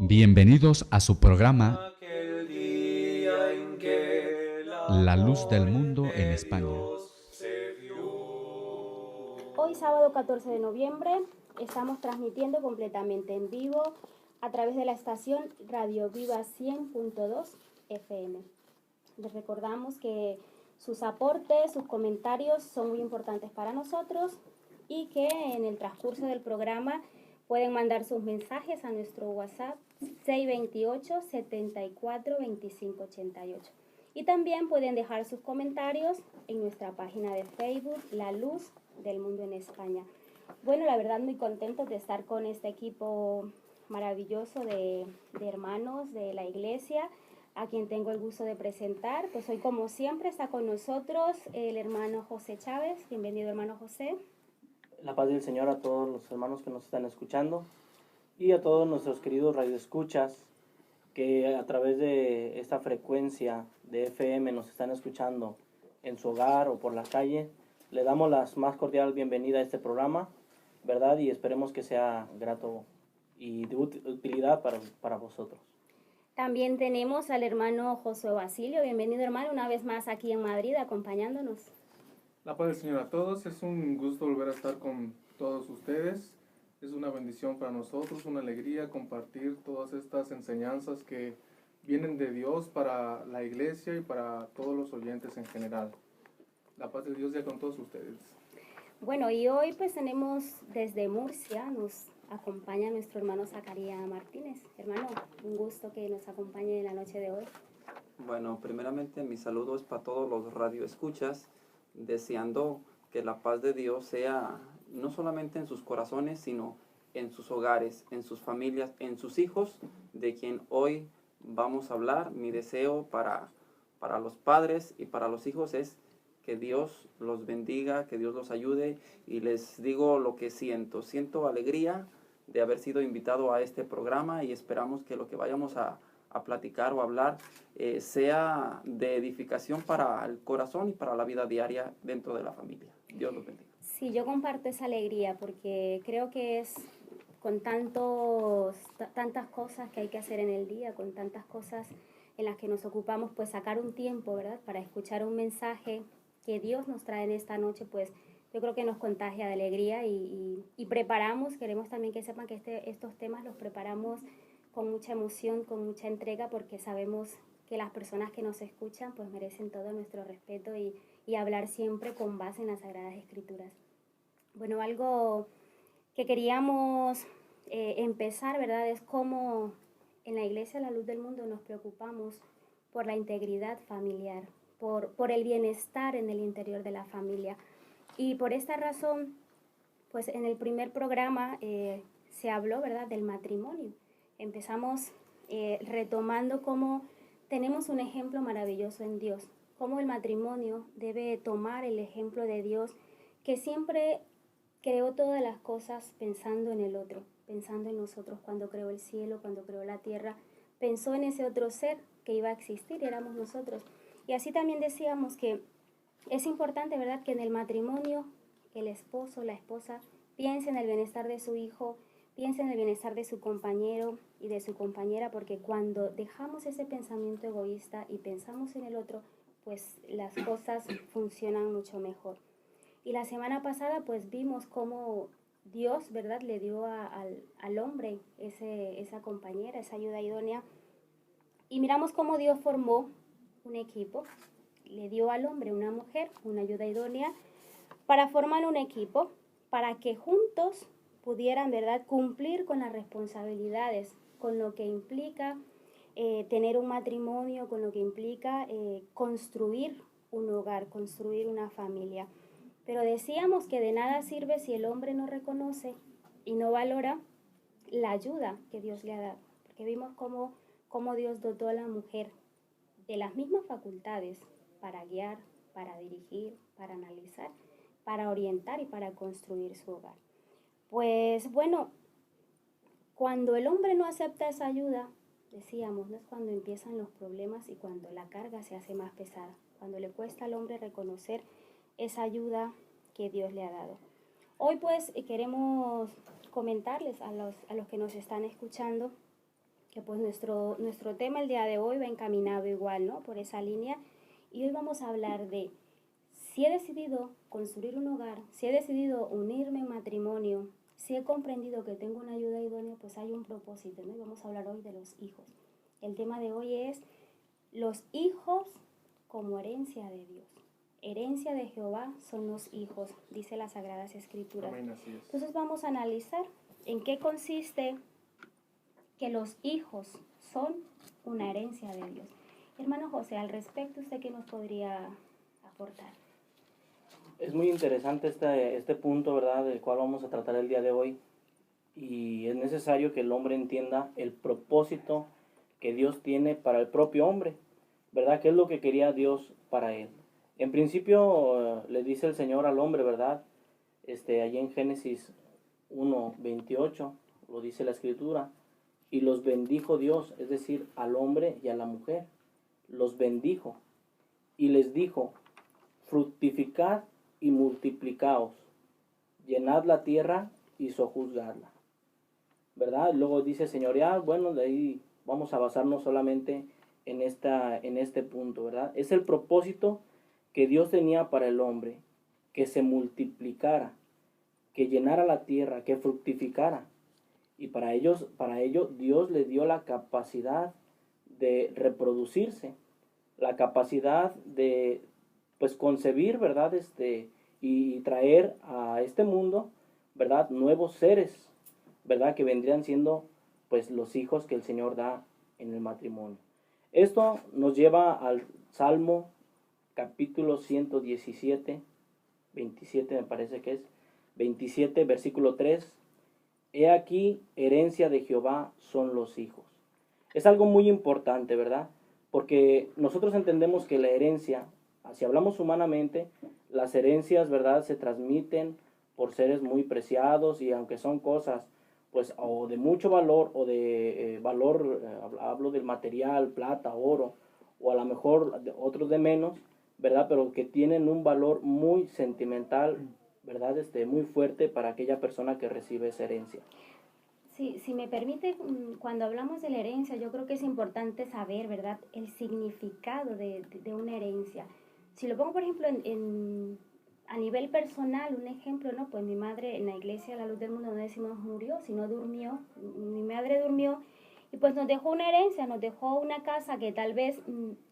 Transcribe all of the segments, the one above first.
Bienvenidos a su programa La Luz del Mundo en España. Hoy sábado 14 de noviembre estamos transmitiendo completamente en vivo a través de la estación Radio Viva 100.2 FM. Les recordamos que sus aportes, sus comentarios son muy importantes para nosotros y que en el transcurso del programa pueden mandar sus mensajes a nuestro WhatsApp 628 74 25 88. Y también pueden dejar sus comentarios en nuestra página de Facebook, La Luz del Mundo en España. Bueno, la verdad muy contentos de estar con este equipo maravilloso de hermanos de la iglesia, a quien tengo el gusto de presentar. Pues hoy, como siempre, está con nosotros el hermano José Chávez. Bienvenido, hermano José. La paz del Señor a todos los hermanos que nos están escuchando y a todos nuestros queridos radioescuchas que a través de esta frecuencia de FM nos están escuchando en su hogar o por la calle. Le damos la más cordial bienvenida a este programa, ¿verdad? Y esperemos que sea grato y de utilidad para vosotros. También tenemos al hermano Josué Basilio. Bienvenido, hermano, una vez más aquí en Madrid acompañándonos. La paz del Señor a todos, es un gusto volver a estar con todos ustedes, es una bendición para nosotros, una alegría compartir todas estas enseñanzas que vienen de Dios para la iglesia y para todos los oyentes en general. La paz de Dios sea con todos ustedes. Bueno, y hoy pues tenemos desde Murcia, nos acompaña nuestro hermano Zacarías Martínez. Hermano, un gusto que nos acompañe en la noche de hoy. Bueno, primeramente mis saludos para todos los radioescuchas, deseando que la paz de Dios sea no solamente en sus corazones, sino en sus hogares, en sus familias, en sus hijos, de quien hoy vamos a hablar. Mi deseo para los padres y para los hijos es que Dios los bendiga, que Dios los ayude, y les digo lo que siento. Siento alegría de haber sido invitado a este programa y esperamos que lo que vayamos a platicar o hablar sea de edificación para el corazón y para la vida diaria dentro de la familia. Dios los bendiga. Sí, yo comparto esa alegría porque creo que es con tantas cosas que hay que hacer en el día, con tantas cosas en las que nos ocupamos, pues sacar un tiempo, ¿verdad?, para escuchar un mensaje que Dios nos trae en esta noche, pues yo creo que nos contagia de alegría y preparamos, queremos también que sepan que estos temas los preparamos con mucha emoción, con mucha entrega, porque sabemos que las personas que nos escuchan pues merecen todo nuestro respeto y hablar siempre con base en las Sagradas Escrituras. Bueno, algo que queríamos empezar, ¿verdad?, es cómo en la Iglesia La Luz del Mundo nos preocupamos por la integridad familiar, por el bienestar en el interior de la familia. Y por esta razón, pues en el primer programa se habló, ¿verdad?, del matrimonio. Empezamos retomando cómo tenemos un ejemplo maravilloso en Dios, cómo el matrimonio debe tomar el ejemplo de Dios, que siempre creó todas las cosas pensando en el otro, pensando en nosotros. Cuando creó el cielo, cuando creó la tierra, pensó en ese otro ser que iba a existir, éramos nosotros. Y así también decíamos que es importante, ¿verdad?, que en el matrimonio el esposo, la esposa, piense en el bienestar de su hijo, piense en el bienestar de su compañero y de su compañera, porque cuando dejamos ese pensamiento egoísta y pensamos en el otro, pues las cosas funcionan mucho mejor. Y la semana pasada pues vimos cómo Dios, ¿verdad?, le dio al hombre esa compañera, esa ayuda idónea. Y miramos cómo Dios formó un equipo, le dio al hombre una mujer, una ayuda idónea, para formar un equipo, para que juntos pudieran, ¿verdad?, cumplir con las responsabilidades, con lo que implica tener un matrimonio, con lo que implica construir un hogar, construir una familia. Pero decíamos que de nada sirve si el hombre no reconoce y no valora la ayuda que Dios le ha dado. Porque vimos cómo Dios dotó a la mujer de las mismas facultades para guiar, para dirigir, para analizar, para orientar y para construir su hogar. Pues bueno, cuando el hombre no acepta esa ayuda, decíamos, no es cuando empiezan los problemas y cuando la carga se hace más pesada, cuando le cuesta al hombre reconocer esa ayuda que Dios le ha dado. Hoy pues queremos comentarles a los que nos están escuchando que pues nuestro tema el día de hoy va encaminado igual, ¿no? Por esa línea. Y hoy vamos a hablar de si he decidido construir un hogar, si he decidido unirme en matrimonio, si he comprendido que tengo una ayuda idónea, pues hay un propósito, ¿no? Y vamos a hablar hoy de los hijos. El tema de hoy es los hijos como herencia de Dios. Herencia de Jehová son los hijos, dice las Sagradas Escrituras. Amén, así es. Entonces vamos a analizar en qué consiste que los hijos son una herencia de Dios. Hermano José, al respecto, ¿usted qué nos podría aportar? Es muy interesante este punto, ¿verdad?, del cual vamos a tratar el día de hoy. Y es necesario que el hombre entienda el propósito que Dios tiene para el propio hombre, ¿verdad? ¿Qué es lo que quería Dios para él? En principio le dice el Señor al hombre, ¿verdad? Allí en Génesis 1:28 lo dice la Escritura, y los bendijo Dios, es decir, al hombre y a la mujer, los bendijo y les dijo, fructificad y multiplicaos, llenad la tierra y sojuzgadla, ¿verdad? Luego dice señorear, bueno, de ahí vamos a basarnos solamente en este punto, ¿verdad? Es el propósito que Dios tenía para el hombre, que se multiplicara, que llenara la tierra, que fructificara. Y para ello Dios le dio la capacidad de reproducirse, la capacidad de pues concebir, ¿verdad? Y traer a este mundo, ¿verdad? Nuevos seres, ¿verdad? Que vendrían siendo pues los hijos que el Señor da en el matrimonio. Esto nos lleva al Salmo capítulo 117, 27 me parece que es, 27 versículo 3. He aquí, herencia de Jehová son los hijos. Es algo muy importante, ¿verdad? Porque nosotros entendemos que la herencia, si hablamos humanamente, las herencias, ¿verdad?, se transmiten por seres muy preciados y aunque son cosas, pues, o de mucho valor o de valor, hablo del material, plata, oro, o a lo mejor otros de menos, ¿verdad?, pero que tienen un valor muy sentimental, ¿verdad?, muy fuerte para aquella persona que recibe esa herencia. Sí, si me permite, cuando hablamos de la herencia, yo creo que es importante saber, ¿verdad?, el significado de una herencia. Si lo pongo, por ejemplo, a nivel personal, un ejemplo, ¿no? Pues mi madre en la iglesia La Luz del Mundo no decimos murió, sino durmió. Mi madre durmió y pues nos dejó una herencia, nos dejó una casa que tal vez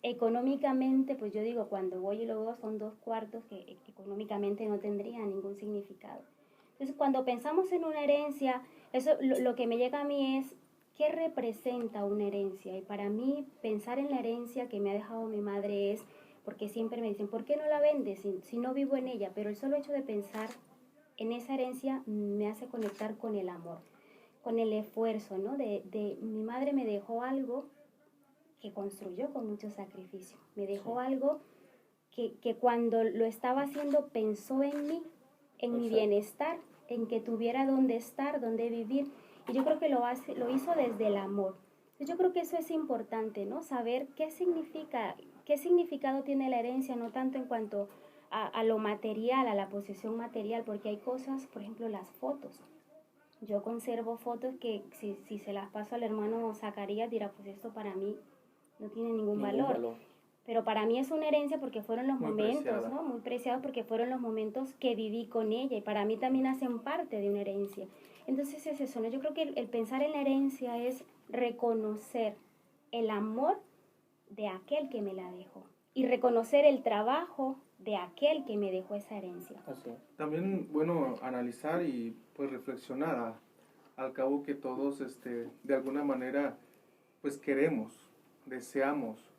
económicamente, pues yo digo, cuando voy y lo veo son 2 cuartos que económicamente no tendrían ningún significado. Entonces, cuando pensamos en una herencia, eso lo que me llega a mí es, ¿qué representa una herencia? Y para mí, pensar en la herencia que me ha dejado mi madre es, porque siempre me dicen, ¿por qué no la vendes si no vivo en ella? Pero el solo hecho de pensar en esa herencia me hace conectar con el amor, con el esfuerzo, ¿no? Mi madre me dejó algo que construyó con mucho sacrificio. Me dejó algo que cuando lo estaba haciendo pensó en mí, en mi bienestar, en que tuviera dónde estar, dónde vivir. Y yo creo que lo hizo desde el amor. Entonces yo creo que eso es importante, ¿no? Saber qué significado tiene la herencia, no tanto en cuanto a lo material, a la posesión material, porque hay cosas, por ejemplo, las fotos. Yo conservo fotos que si se las paso al hermano Zacarías dirá, pues esto para mí no tiene ningún valor. Pero para mí es una herencia porque fueron los momentos, ¿no? Muy preciados porque fueron los momentos que viví con ella y para mí también hacen parte de una herencia. Entonces es eso, ¿no? Yo creo que el pensar en la herencia es reconocer el amor de aquel que me la dejó y reconocer el trabajo de aquel que me dejó esa herencia. Así. También, bueno, analizar y pues reflexionar al cabo que todos de alguna manera pues queremos, deseamos,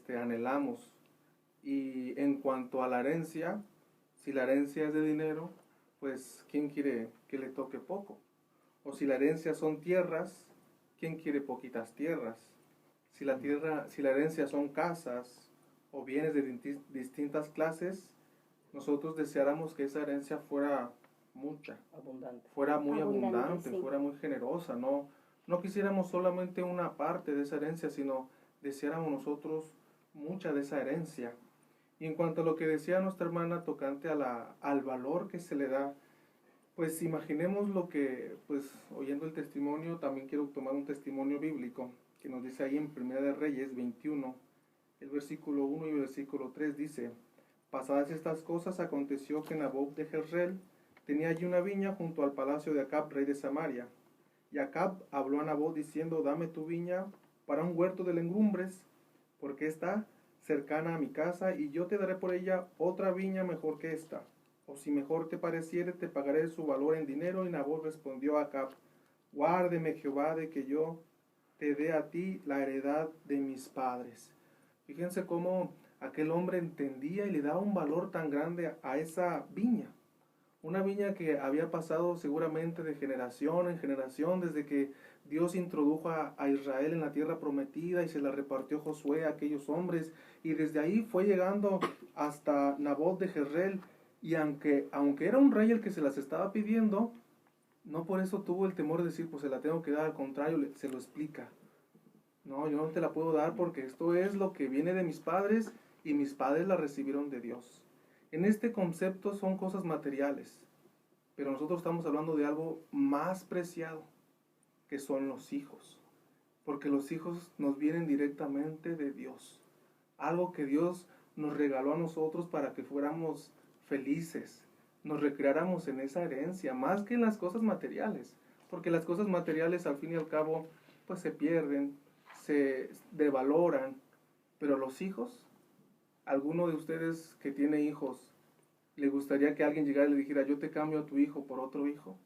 anhelamos. Y en cuanto a la herencia, si la herencia es de dinero, pues ¿quién quiere que le toque poco? O si la herencia son tierras, ¿quién quiere poquitas tierras? Si la herencia son casas o bienes de distintas clases, nosotros deseáramos que esa herencia fuera mucha, Abundante. fuera muy abundante, Sí. fuera muy generosa. No quisiéramos solamente una parte de esa herencia, sino deseáramos nosotros mucha de esa herencia. Y en cuanto a lo que decía nuestra hermana tocante al valor que se le da, Pues imaginemos lo que, pues oyendo el testimonio, también quiero tomar un testimonio bíblico que nos dice ahí en Primera de Reyes 21, el versículo 1 y el versículo 3 dice: pasadas estas cosas, aconteció que Naboth de Jezreel tenía allí una viña junto al palacio de Acab, rey de Samaria. Y Acab habló a Naboth diciendo: dame tu viña para un huerto de legumbres, porque está cercana a mi casa, y yo te daré por ella otra viña mejor que esta. O si mejor te pareciere, te pagaré su valor en dinero. Y Naboth respondió a Acab: guárdeme Jehová de que yo te dé a ti la heredad de mis padres. Fíjense cómo aquel hombre entendía y le daba un valor tan grande a esa viña. Una viña que había pasado seguramente de generación en generación, desde que Dios introdujo a Israel en la tierra prometida y se la repartió Josué a aquellos hombres. Y desde ahí fue llegando hasta Naboth de Jezreel. Y aunque era un rey el que se las estaba pidiendo, no por eso tuvo el temor de decir, pues se la tengo que dar. Al contrario, se lo explica. No, yo no te la puedo dar porque esto es lo que viene de mis padres y mis padres la recibieron de Dios. En este concepto son cosas materiales, pero nosotros estamos hablando de algo más preciado, que son los hijos. Porque los hijos nos vienen directamente de Dios. Algo que Dios nos regaló a nosotros para que fuéramos felices, nos recreáramos en esa herencia, más que en las cosas materiales. Porque las cosas materiales al fin y al cabo pues se pierden, se devaloran, pero los hijos, alguno de ustedes que tiene hijos, ¿le gustaría que alguien llegara y le dijera: yo te cambio a tu hijo por otro hijo?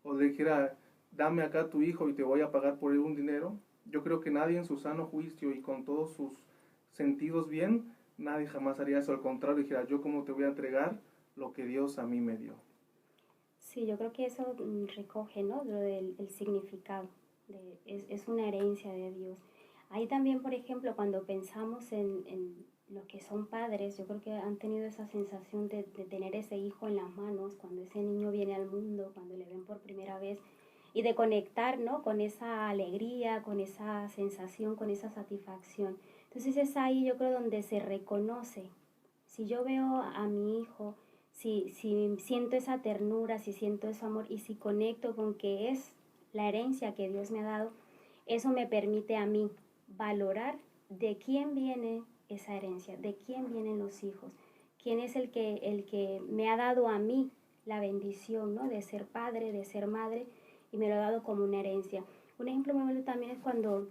O le dijera: dame acá tu hijo y te voy a pagar por él un dinero. Yo creo que nadie en su sano juicio y con todos sus sentidos bien, nadie jamás haría eso. Al contrario, dijera: yo cómo te voy a entregar lo que Dios a mí me dio. Sí, yo creo que eso recoge, ¿no?, lo del el significado. Es una herencia de Dios. Ahí también, por ejemplo, cuando pensamos en los que son padres, yo creo que han tenido esa sensación de tener ese hijo en las manos, cuando ese niño viene al mundo, cuando le ven por primera vez, y de conectar, ¿no?, con esa alegría, con esa sensación, con esa satisfacción. Entonces es ahí, yo creo, donde se reconoce. Si yo veo a mi hijo, si siento esa ternura, si siento ese amor y si conecto con que es la herencia que Dios me ha dado, eso me permite a mí valorar de quién viene esa herencia, de quién vienen los hijos, quién es el que me ha dado a mí la bendición, ¿no?, de ser padre, de ser madre, y me lo ha dado como una herencia. Un ejemplo muy bueno también es cuando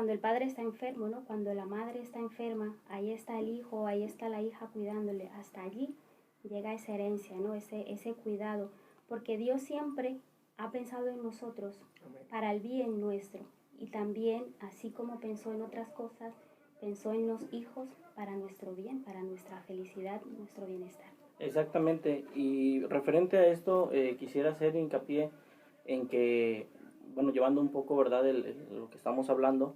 el padre está enfermo, ¿no?, cuando la madre está enferma, ahí está el hijo, ahí está la hija cuidándole, hasta allí llega esa herencia, ¿no?, ese cuidado, porque Dios siempre ha pensado en nosotros. Amén. Para el bien nuestro, y también, así como pensó en otras cosas, pensó en los hijos para nuestro bien, para nuestra felicidad, nuestro bienestar. Exactamente, y referente a esto, quisiera hacer hincapié en que, bueno, llevando un poco, ¿verdad?, lo que estamos hablando,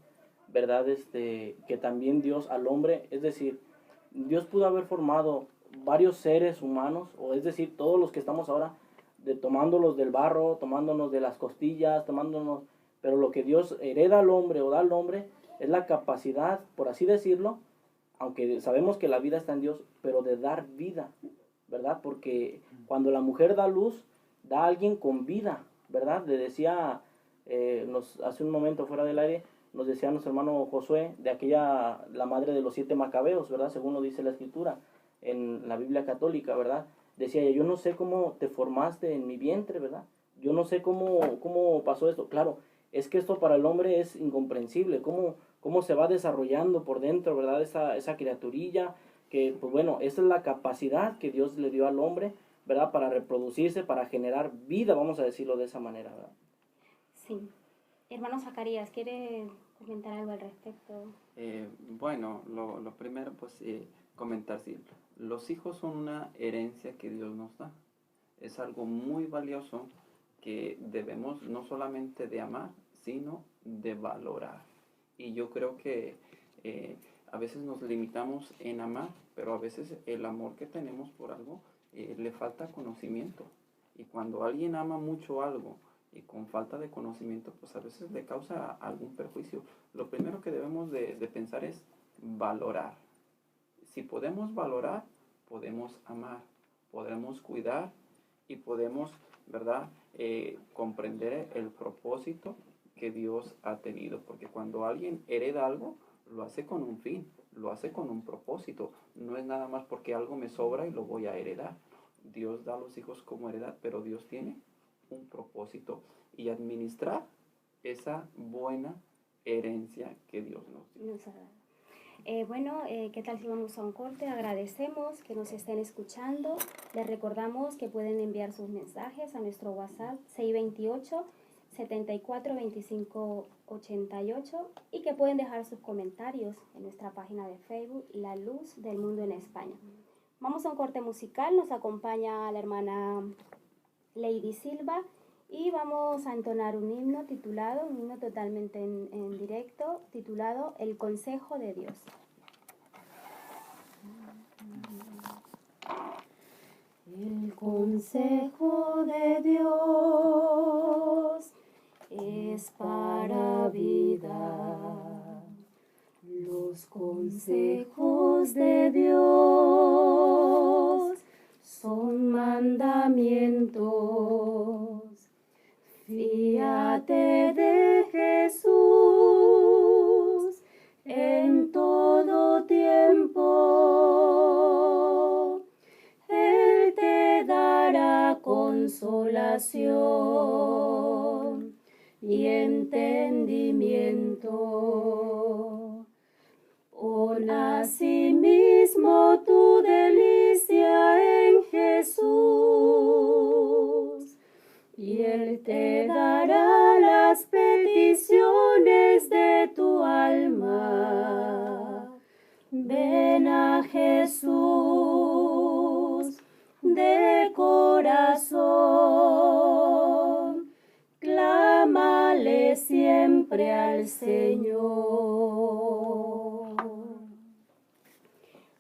¿verdad?, que también Dios al hombre, es decir, Dios pudo haber formado varios seres humanos, o es decir, todos los que estamos ahora, tomándolos del barro, tomándonos de las costillas, pero lo que Dios hereda al hombre o da al hombre es la capacidad, por así decirlo, aunque sabemos que la vida está en Dios, pero de dar vida, ¿verdad? Porque cuando la mujer da luz, da a alguien con vida, ¿verdad? Le decía, hace un momento fuera del aire, nos decía nuestro hermano Josué, de aquella, la madre de los 7 macabeos, ¿verdad? Según lo dice la escritura, en la Biblia católica, ¿verdad? Decía ella: yo no sé cómo te formaste en mi vientre, ¿verdad? Yo no sé cómo pasó esto. Claro, es que esto para el hombre es incomprensible, cómo se va desarrollando por dentro, ¿verdad? Esa criaturilla, que, pues bueno, esa es la capacidad que Dios le dio al hombre, ¿verdad? Para reproducirse, para generar vida, vamos a decirlo de esa manera, ¿verdad? Sí. Hermano Zacarías, ¿quiere comentar algo al respecto? Bueno, lo primero, pues comentar siempre. Los hijos son una herencia que Dios nos da. Es algo muy valioso que debemos no solamente de amar, sino de valorar. Y yo creo que a veces nos limitamos en amar, pero a veces el amor que tenemos por algo le falta conocimiento. Y cuando alguien ama mucho algo y con falta de conocimiento, pues a veces le causa algún perjuicio. Lo primero que debemos de pensar es valorar. Si podemos valorar, podemos amar, podremos cuidar y podemos, ¿verdad?, comprender el propósito que Dios ha tenido. Porque cuando alguien hereda algo, lo hace con un fin, lo hace con un propósito. No es nada más porque algo me sobra y lo voy a heredar. Dios da a los hijos como heredad, pero Dios tiene un propósito y administrar esa buena herencia que Dios nos dio. Nos ha dado. ¿Qué tal si vamos a un corte? Agradecemos que nos estén escuchando. Les recordamos que pueden enviar sus mensajes a nuestro WhatsApp 628-742588 y que pueden dejar sus comentarios en nuestra página de Facebook, La Luz del Mundo en España. Vamos a un corte musical. Nos acompaña la hermana Lady Silva y vamos a entonar un himno totalmente en directo, titulado El Consejo de Dios. El consejo de Dios es para vida. Los consejos de Dios son mandamientos. Fíate de Jesús en todo tiempo. Él te dará consolación y entendimiento. Pon asimismo tu delicia en Jesús, y Él te dará las peticiones de tu alma. Ven a Jesús de corazón, clámale siempre al Señor.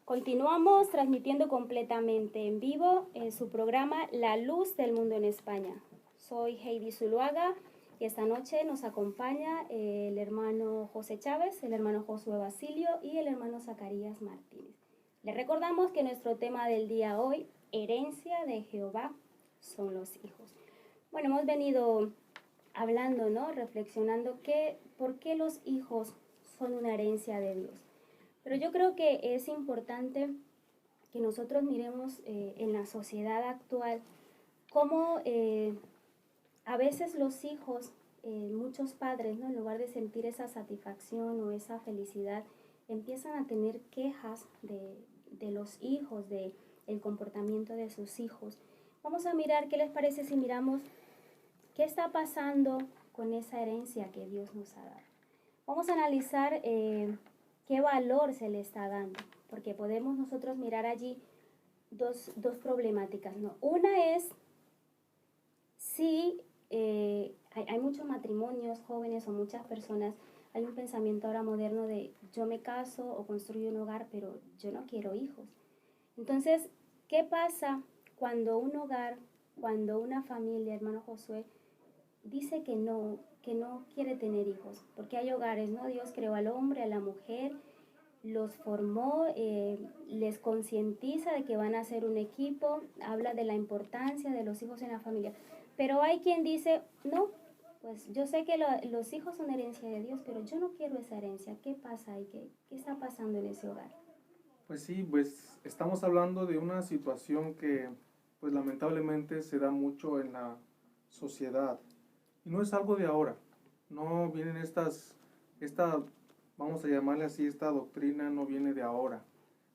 Continuamos transmitiendo completamente en vivo en su programa La Luz del Mundo en España. Soy Heidi Zuluaga y esta noche nos acompaña el hermano José Chávez, el hermano Josué Basilio y el hermano Zacarías Martínez. Les recordamos que nuestro tema del día hoy, herencia de Jehová, son los hijos. Bueno, hemos venido hablando, ¿no? Reflexionando por qué los hijos son una herencia de Dios. Pero yo creo que es importante que nosotros miremos en la sociedad actual cómo a veces los hijos, muchos padres, ¿no?, en lugar de sentir esa satisfacción o esa felicidad, empiezan a tener quejas de los hijos, del comportamiento de sus hijos. Vamos a mirar qué les parece si miramos qué está pasando con esa herencia que Dios nos ha dado. Vamos a analizar qué valor se le está dando, porque podemos nosotros mirar allí dos problemáticas, ¿no? Una es si hay muchos matrimonios jóvenes o muchas personas, hay un pensamiento ahora moderno de yo me caso o construyo un hogar, pero yo no quiero hijos. Entonces, ¿qué pasa cuando un hogar, cuando una familia, hermano Josué, dice que no quiere tener hijos? Porque hay hogares, ¿no? Dios creó al hombre, a la mujer, los formó, les concientiza de que van a ser un equipo, habla de la importancia de los hijos en la familia. Pero hay quien dice, no, pues yo sé que los hijos son herencia de Dios, pero yo no quiero esa herencia. ¿Qué pasa ahí? ¿Qué está pasando en ese hogar? Pues sí, pues estamos hablando de una situación que pues lamentablemente se da mucho en la sociedad. Y no es algo de ahora. No vienen vamos a llamarle así, esta doctrina no viene de ahora.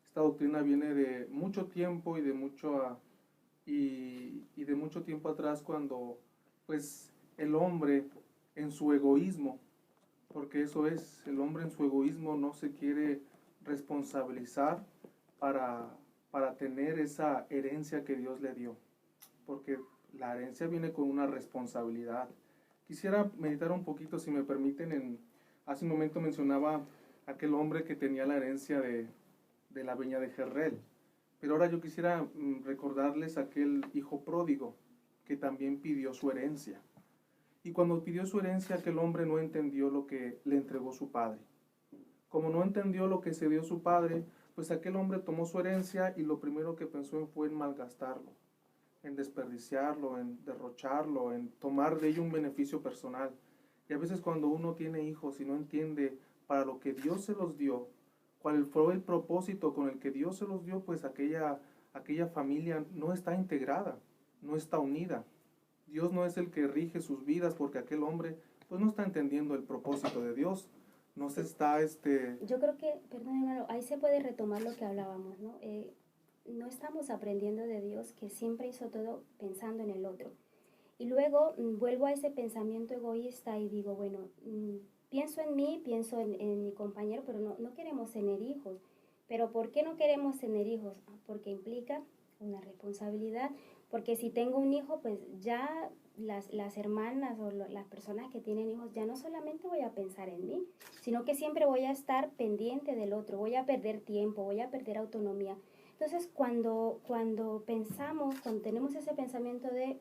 Esta doctrina viene de mucho tiempo y de mucho tiempo atrás, cuando pues el hombre en su egoísmo, porque eso es, el hombre en su egoísmo no se quiere responsabilizar para tener esa herencia que Dios le dio, porque la herencia viene con una responsabilidad. Quisiera meditar un poquito, si me permiten, hace un momento mencionaba aquel hombre que tenía la herencia de la viña de Jezreel, pero ahora yo quisiera recordarles aquel hijo pródigo que también pidió su herencia. Y cuando pidió su herencia, aquel hombre no entendió lo que le entregó su padre. Como no entendió lo que se dio su padre, pues aquel hombre tomó su herencia y lo primero que pensó fue en malgastarlo. en desperdiciarlo, en derrocharlo, en tomar de ello un beneficio personal. Y a veces cuando uno tiene hijos y no entiende para lo que Dios se los dio, cuál fue el propósito con el que Dios se los dio, pues aquella familia no está integrada, no está unida. Dios no es el que rige sus vidas porque aquel hombre pues no está entendiendo el propósito de Dios. No se está Yo creo que, perdón hermano, ahí se puede retomar lo que hablábamos, ¿no? No estamos aprendiendo de Dios que siempre hizo todo pensando en el otro. Y luego vuelvo a ese pensamiento egoísta y digo, bueno, pienso en mí, pienso en mi compañero, pero no queremos tener hijos. ¿Pero por qué no queremos tener hijos? Porque implica una responsabilidad, porque si tengo un hijo, pues ya las hermanas o las personas que tienen hijos, ya no solamente voy a pensar en mí, sino que siempre voy a estar pendiente del otro, voy a perder tiempo, voy a perder autonomía. Entonces, cuando pensamos, cuando tenemos ese pensamiento de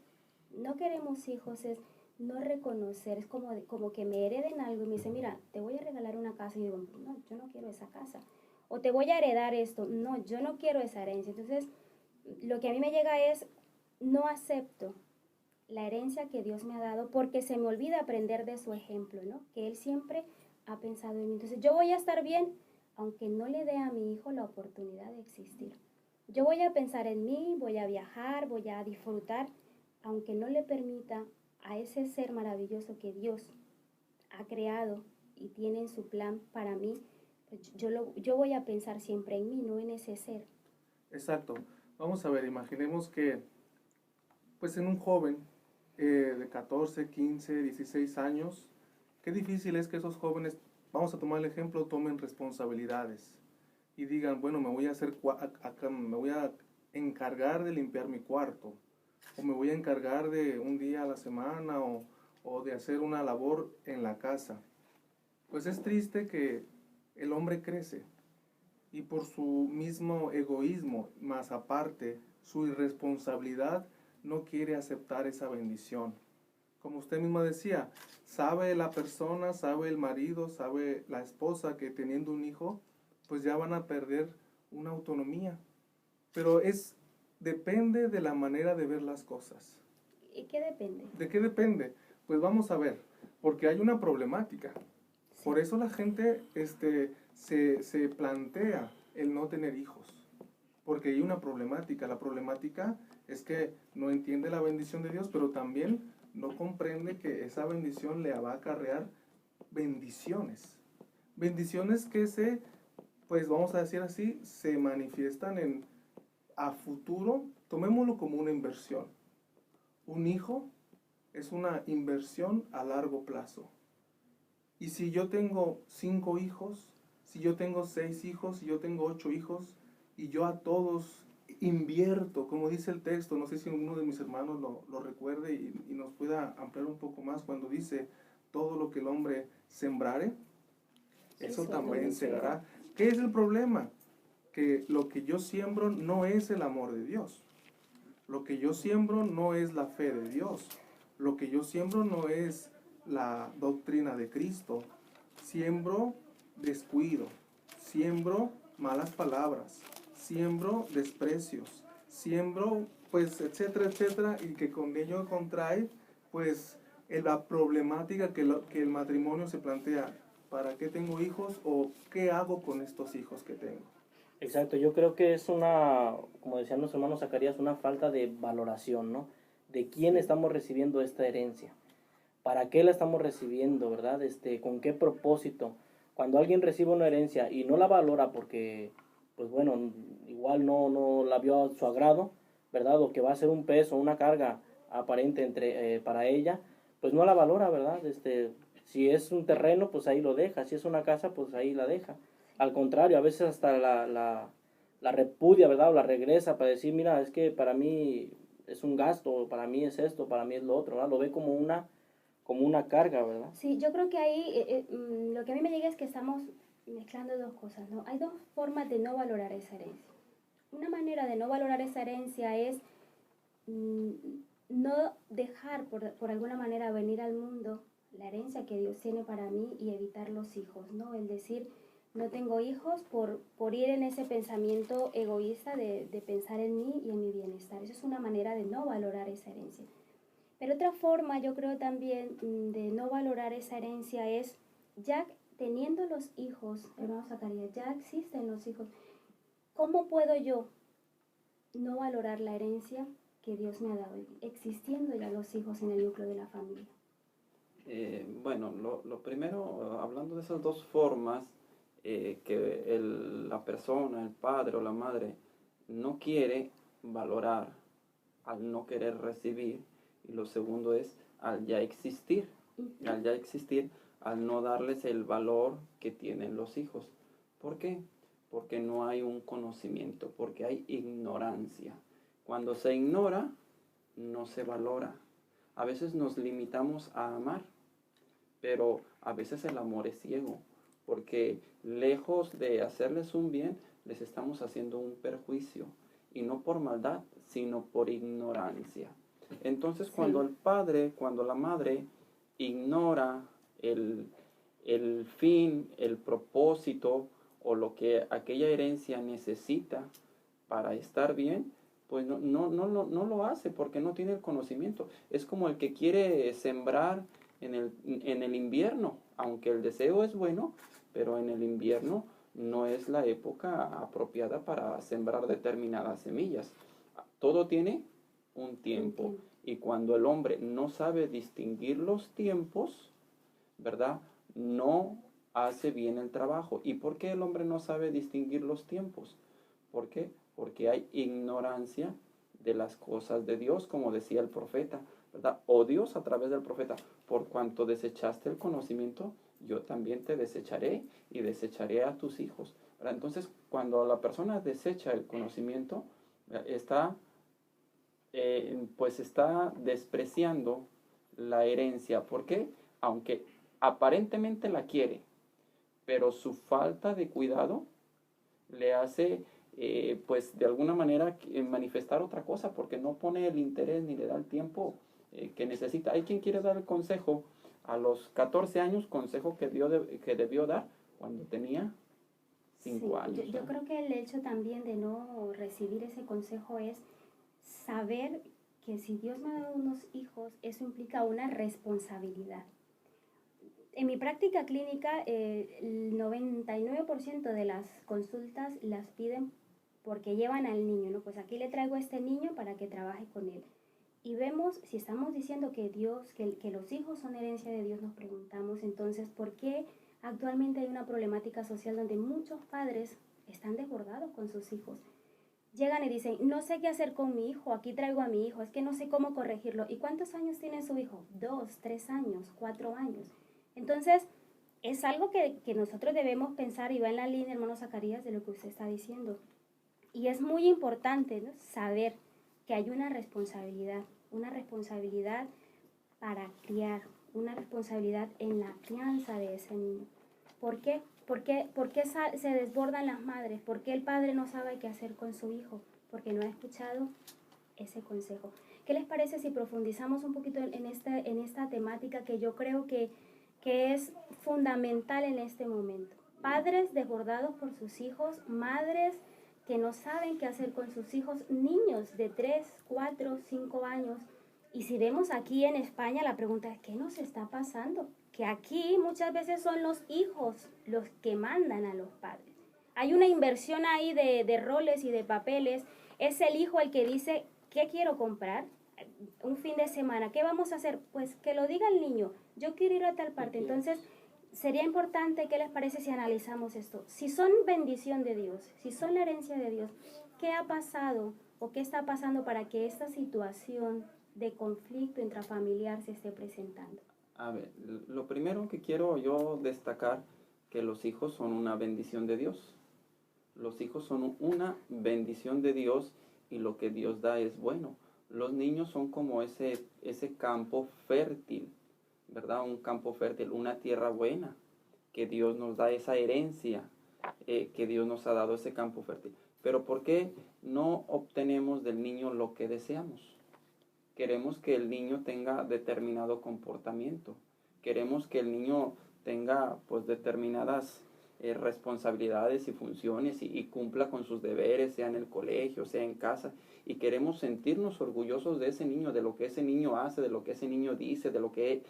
no queremos hijos, es no reconocer, es como que me hereden algo y me dicen, mira, te voy a regalar una casa, y digo, no, yo no quiero esa casa. O te voy a heredar esto, no, yo no quiero esa herencia. Entonces, lo que a mí me llega es, no acepto la herencia que Dios me ha dado porque se me olvida aprender de su ejemplo, ¿no? Que Él siempre ha pensado en mí. Entonces, yo voy a estar bien, aunque no le dé a mi hijo la oportunidad de existir. Yo voy a pensar en mí, voy a viajar, voy a disfrutar, aunque no le permita a ese ser maravilloso que Dios ha creado y tiene en su plan para mí, pues yo voy a pensar siempre en mí, no en ese ser. Exacto. Vamos a ver, imaginemos que pues en un joven de 14, 15, 16 años, qué difícil es que esos jóvenes, vamos a tomar el ejemplo, tomen responsabilidades y digan, bueno, me voy a encargar de limpiar mi cuarto, o me voy a encargar de un día a la semana, o de hacer una labor en la casa. Pues es triste que el hombre crece y por su mismo egoísmo, más aparte su irresponsabilidad, no quiere aceptar esa bendición. Como usted misma decía, sabe la persona, sabe el marido, sabe la esposa que teniendo un hijo, pues ya van a perder una autonomía. Pero depende de la manera de ver las cosas. ¿Y qué depende? ¿De qué depende? Pues vamos a ver, porque hay una problemática. Sí. Por eso la gente se plantea el no tener hijos, porque hay una problemática. La problemática es que no entiende la bendición de Dios, pero también no comprende que esa bendición le va a acarrear bendiciones. Bendiciones que pues vamos a decir así, se manifiestan a futuro. Tomémoslo como una inversión. Un hijo es una inversión a largo plazo. Y si yo tengo 5 hijos, si yo tengo 6 hijos, si yo tengo 8 hijos, y yo a todos invierto, como dice el texto, no sé si uno de mis hermanos lo recuerde y nos pueda ampliar un poco más cuando dice, todo lo que el hombre sembrare, eso también segará. ¿Qué es el problema? Que lo que yo siembro no es el amor de Dios. Lo que yo siembro no es la fe de Dios. Lo que yo siembro no es la doctrina de Cristo. Siembro descuido, siembro malas palabras, siembro desprecios, siembro pues etcétera, etcétera, y que con ello contrae pues la problemática que el matrimonio se plantea. ¿Para qué tengo hijos o qué hago con estos hijos que tengo? Exacto, yo creo que es como decía nuestro hermano Zacarías, una falta de valoración, ¿no? De quién estamos recibiendo esta herencia, para qué la estamos recibiendo, ¿verdad? ¿Con qué propósito? Cuando alguien recibe una herencia y no la valora porque, pues bueno, igual no la vio a su agrado, ¿verdad? O que va a ser un peso, una carga aparente para ella, pues no la valora, ¿verdad? Si es un terreno, pues ahí lo deja, si es una casa, pues ahí la deja. Al contrario, a veces hasta la repudia, ¿verdad? O la regresa para decir, mira, es que para mí es un gasto, para mí es esto, para mí es lo otro, ¿verdad? Lo ve como una carga, ¿verdad? Sí, yo creo que ahí lo que a mí me llega es que estamos mezclando dos cosas, ¿no? Hay dos formas de no valorar esa herencia. Una manera de no valorar esa herencia es no dejar por alguna manera venir al mundo la herencia que Dios tiene para mí y evitar los hijos, ¿no? El decir, no tengo hijos por ir en ese pensamiento egoísta de pensar en mí y en mi bienestar. Eso es una manera de no valorar esa herencia. Pero otra forma, yo creo también, de no valorar esa herencia es, ya teniendo los hijos, hermano Zacarías, ya existen los hijos, ¿cómo puedo yo no valorar la herencia que Dios me ha dado, existiendo ya los hijos en el núcleo de la familia? Bueno, lo primero, hablando de esas dos formas, que la persona, el padre o la madre, no quiere valorar al no querer recibir, y lo segundo es al ya existir, al no darles el valor que tienen los hijos. ¿Por qué? Porque no hay un conocimiento, porque hay ignorancia. Cuando se ignora, no se valora. A veces nos limitamos a amar, pero a veces el amor es ciego, porque lejos de hacerles un bien, les estamos haciendo un perjuicio, y no por maldad, sino por ignorancia. Entonces, cuando el padre, cuando la madre ignora el fin, el propósito o lo que aquella herencia necesita para estar bien, pues no lo hace porque no tiene el conocimiento. Es como el que quiere sembrar en el invierno, aunque el deseo es bueno, pero en el invierno no es la época apropiada para sembrar determinadas semillas. Todo tiene un tiempo. Y cuando el hombre no sabe distinguir los tiempos, ¿verdad? No hace bien el trabajo. ¿Y por qué el hombre no sabe distinguir los tiempos? ¿Por qué? Porque hay ignorancia de las cosas de Dios, como decía el profeta, ¿verdad? O Dios a través del profeta, por cuanto desechaste el conocimiento, yo también te desecharé y desecharé a tus hijos, ¿verdad? Entonces, cuando la persona desecha el conocimiento, pues está despreciando la herencia. ¿Por qué? Aunque aparentemente la quiere, pero su falta de cuidado le hace, pues de alguna manera, manifestar otra cosa, porque no pone el interés ni le da el tiempo que necesita. Hay quien quiere dar el consejo a los 14 años, consejo que debió dar cuando tenía 5 años. Yo creo que el hecho también de no recibir ese consejo es saber que si Dios me ha dado unos hijos, eso implica una responsabilidad. En mi práctica clínica, el 99% de las consultas las piden porque llevan al niño, ¿no? Pues aquí le traigo a este niño para que trabaje con él. Y vemos, si estamos diciendo que Dios, que los hijos son herencia de Dios, nos preguntamos entonces, ¿por qué actualmente hay una problemática social donde muchos padres están desbordados con sus hijos? Llegan y dicen, no sé qué hacer con mi hijo, aquí traigo a mi hijo, es que no sé cómo corregirlo. ¿Y cuántos años tiene su hijo? 2, 3 años, 4 años. Entonces, es algo que nosotros debemos pensar, y va en la línea, hermano Zacarías, de lo que usted está diciendo. Y es muy importante, ¿no?, saber que hay una responsabilidad para criar, una responsabilidad en la crianza de ese niño. ¿Por qué? ¿Por qué se desbordan las madres? ¿Por qué el padre no sabe qué hacer con su hijo? Porque no ha escuchado ese consejo. ¿Qué les parece si profundizamos un poquito en esta temática que yo creo que es fundamental en este momento? Padres desbordados por sus hijos, madres que no saben qué hacer con sus hijos, niños de 3, 4, 5 años. Y si vemos aquí en España, la pregunta es, ¿qué nos está pasando? Que aquí muchas veces son los hijos los que mandan a los padres. Hay una inversión ahí de roles y de papeles. Es el hijo el que dice, ¿qué quiero comprar? Un fin de semana, ¿qué vamos a hacer? Pues que lo diga el niño, yo quiero ir a tal parte. Entonces, sería importante, ¿qué les parece si analizamos esto? Si son bendición de Dios, si son la herencia de Dios, ¿qué ha pasado o qué está pasando para que esta situación de conflicto intrafamiliar se esté presentando? A ver, lo primero que quiero yo destacar, que los hijos son una bendición de Dios. Los hijos son una bendición de Dios y lo que Dios da es bueno. Los niños son como ese campo fértil, ¿verdad? Un campo fértil, una tierra buena, que Dios nos da esa herencia, que Dios nos ha dado ese campo fértil. Pero ¿por qué no obtenemos del niño lo que deseamos? Queremos que el niño tenga determinado comportamiento. Queremos que el niño tenga, pues, determinadas responsabilidades y funciones y cumpla con sus deberes, sea en el colegio, sea en casa, y queremos sentirnos orgullosos de ese niño, de lo que ese niño hace, de lo que ese niño dice, de lo que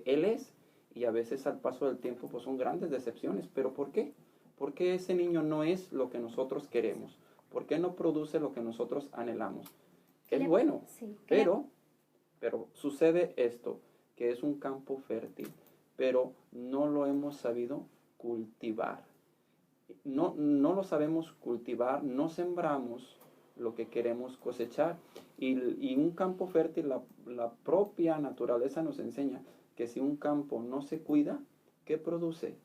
él es, y a veces al paso del tiempo pues son grandes decepciones. ¿Pero por qué? Porque ese niño no es lo que nosotros queremos. ¿Por qué no produce lo que nosotros anhelamos? Es bueno, Sí, pero sucede esto, que es un campo fértil, pero no lo hemos sabido cultivar. No lo sabemos cultivar, no sembramos lo que queremos cosechar. Y un campo fértil, la propia naturaleza nos enseña que si un campo no se cuida, ¿qué produce?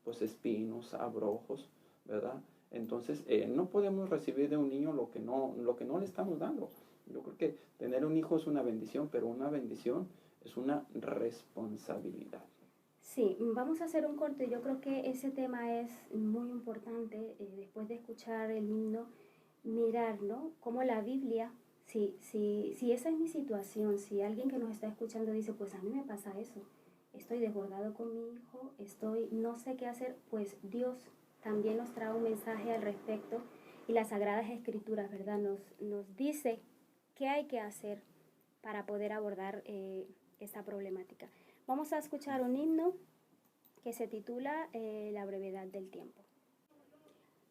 Pues espinos, abrojos, ¿verdad? Entonces, no podemos recibir de un niño lo que no le estamos dando. Yo creo que tener un hijo es una bendición, pero una bendición es una responsabilidad. Sí, vamos a hacer un corte. Yo creo que ese tema es muy importante, después de escuchar el himno, mirar, ¿no? Cómo la Biblia, si esa es mi situación, si alguien que nos está escuchando dice, pues a mí me pasa eso, estoy desbordado con mi hijo, no sé qué hacer, pues Dios también nos trae un mensaje al respecto y las Sagradas Escrituras, ¿verdad? Nos dice qué hay que hacer para poder abordar esta problemática. Vamos a escuchar un himno que se titula La brevedad del tiempo.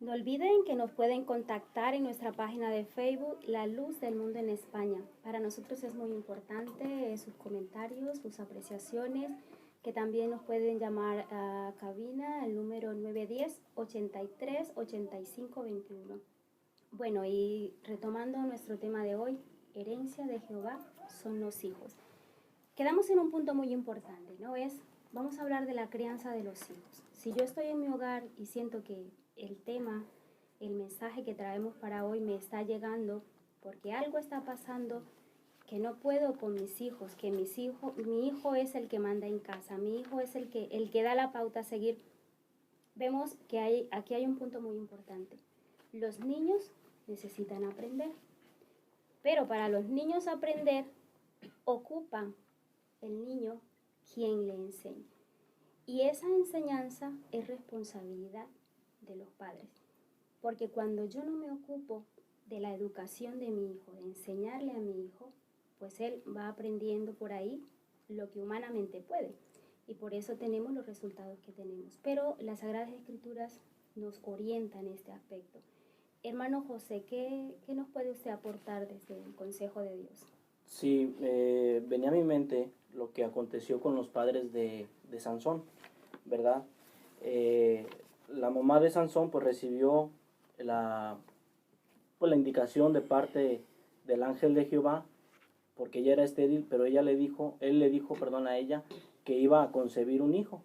No olviden que nos pueden contactar en nuestra página de Facebook, La Luz del Mundo en España. Para nosotros es muy importante sus comentarios, sus apreciaciones, que también nos pueden llamar a cabina, el número 910-83-85-21. Bueno, y retomando nuestro tema de hoy, herencia de Jehová son los hijos. Quedamos en un punto muy importante, ¿no? Vamos a hablar de la crianza de los hijos. Si yo estoy en mi hogar y siento que el tema, el mensaje que traemos para hoy me está llegando porque algo está pasando que no puedo con mis hijos, que mi hijo es el que manda en casa, mi hijo es el que da la pauta a seguir. Vemos que aquí hay un punto muy importante. Los niños necesitan aprender, pero para los niños aprender ocupan el niño quien le enseña. Y esa enseñanza es responsabilidad de los padres. Porque cuando yo no me ocupo de la educación de mi hijo, de enseñarle a mi hijo, pues él va aprendiendo por ahí lo que humanamente puede. Y por eso tenemos los resultados que tenemos. Pero las Sagradas Escrituras nos orientan en este aspecto. Hermano José, ¿qué nos puede usted aportar desde el consejo de Dios? Sí, venía a mi mente lo que aconteció con los padres de Sansón, ¿verdad? La mamá de Sansón pues recibió la indicación de parte del ángel de Jehová, porque ella era estéril, pero él le dijo a ella que iba a concebir un hijo,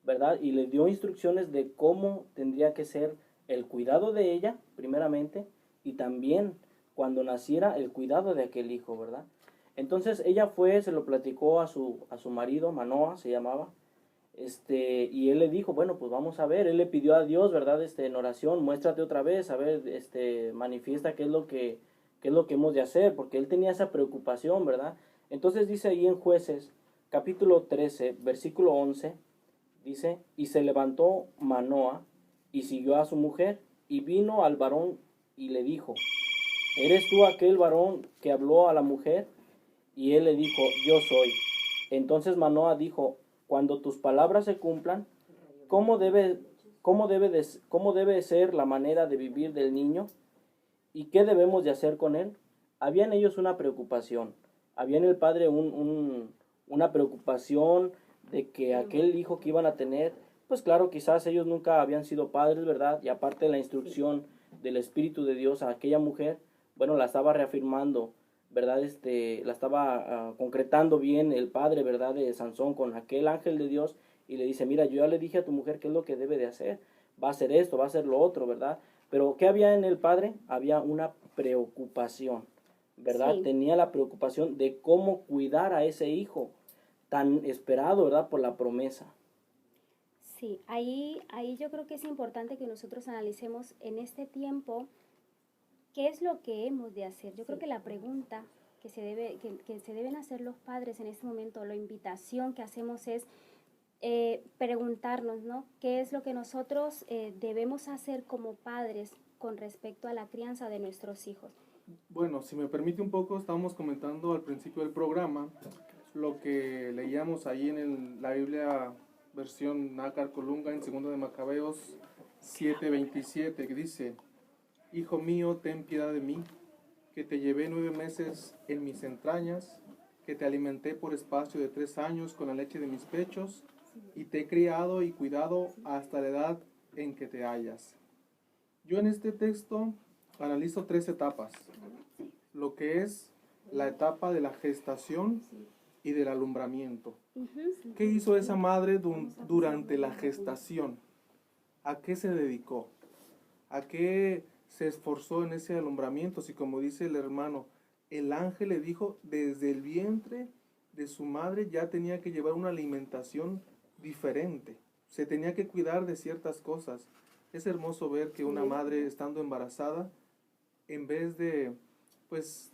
¿verdad? Y le dio instrucciones de cómo tendría que ser el cuidado de ella, primeramente, y también cuando naciera el cuidado de aquel hijo, ¿verdad? Entonces ella se lo platicó a su marido, Manoa se llamaba, y él le dijo, bueno, pues vamos a ver, él le pidió a Dios, ¿verdad? En oración, muéstrate otra vez, a ver, manifiesta qué es lo que hemos de hacer, porque él tenía esa preocupación, ¿verdad? Entonces dice ahí en Jueces, capítulo 13, versículo 11, dice, y se levantó Manoa y siguió a su mujer, y vino al varón y le dijo, ¿eres tú aquel varón que habló a la mujer? Y él le dijo, yo soy. Entonces Manoa dijo, cuando tus palabras se cumplan, ¿cómo debe ser la manera de vivir del niño? ¿Y qué debemos de hacer con él? Había en ellos una preocupación. Había en el padre una preocupación de que aquel hijo que iban a tener, pues claro, quizás ellos nunca habían sido padres, ¿verdad? Y aparte de la instrucción del Espíritu de Dios a aquella mujer, bueno, la estaba reafirmando, ¿verdad? La estaba concretando bien el padre, ¿verdad? De Sansón con aquel ángel de Dios, y le dice, mira, yo ya le dije a tu mujer qué es lo que debe de hacer, va a hacer esto, va a hacer lo otro, ¿verdad? Pero ¿qué había en el padre? Había una preocupación, ¿verdad? Sí. Tenía la preocupación de cómo cuidar a ese hijo tan esperado, ¿verdad? Por la promesa. Sí, ahí yo creo que es importante que nosotros analicemos en este tiempo qué es lo que hemos de hacer. Yo creo que la pregunta que se deben hacer los padres en este momento, la invitación que hacemos es, preguntarnos, ¿no? ¿Qué es lo que nosotros debemos hacer como padres con respecto a la crianza de nuestros hijos? Bueno, si me permite un poco, estábamos comentando al principio del programa lo que leíamos ahí en la Biblia versión Nácar Colunga en 2 de Macabeos 7:27, que dice: Hijo mío, ten piedad de mí, que te llevé 9 meses en mis entrañas, que te alimenté por espacio de 3 años con la leche de mis pechos, y te he criado y cuidado hasta la edad en que te hallas. Yo en este texto analizo 3 etapas, lo que es la etapa de la gestación y del alumbramiento. ¿Qué hizo esa madre durante la gestación? ¿A qué se dedicó? ¿A qué se esforzó en ese alumbramiento? Si, como dice el hermano, el ángel le dijo, desde el vientre de su madre ya tenía que llevar una alimentación diferente. Se tenía que cuidar de ciertas cosas. Es hermoso ver que una madre, estando embarazada, en vez de pues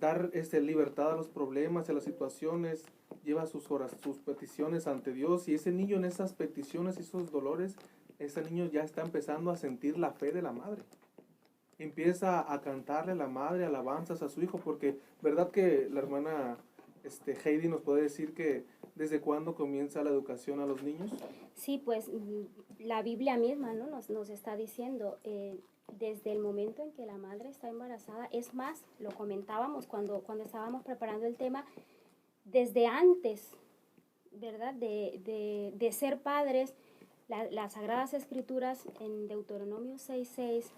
dar libertad a los problemas, a las situaciones, lleva sus peticiones ante Dios, y ese niño en esas peticiones y esos dolores, ese niño ya está empezando a sentir la fe de la madre. Empieza a cantarle a la madre alabanzas a su hijo, porque verdad que la hermana Heidi nos puede decir que desde cuándo comienza la educación a los niños. Sí, pues la Biblia misma, ¿no? nos está diciendo desde el momento en que la madre está embarazada. Es más, lo comentábamos cuando estábamos preparando el tema, desde antes, ¿verdad? De ser padres, las Sagradas Escrituras en Deuteronomio 6:6,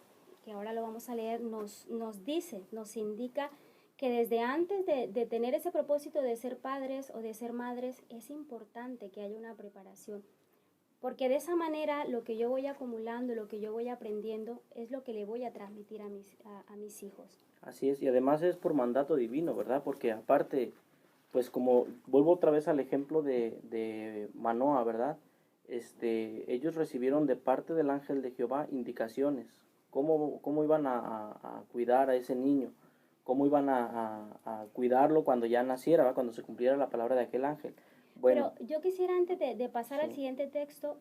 que ahora lo vamos a leer, nos dice, nos indica que desde antes de tener ese propósito de ser padres o de ser madres, es importante que haya una preparación. Porque de esa manera lo que yo voy acumulando, lo que yo voy aprendiendo, es lo que le voy a transmitir a mis hijos. Así es, y además es por mandato divino, ¿verdad? Porque aparte, pues como vuelvo otra vez al ejemplo de Manoa, ¿verdad? Ellos recibieron de parte del ángel de Jehová indicaciones, cómo iban a cuidar a ese niño, cómo iban a cuidarlo cuando ya naciera, ¿verdad? Cuando se cumpliera la palabra de aquel ángel. Bueno, pero yo quisiera, antes de pasar sí. al siguiente texto,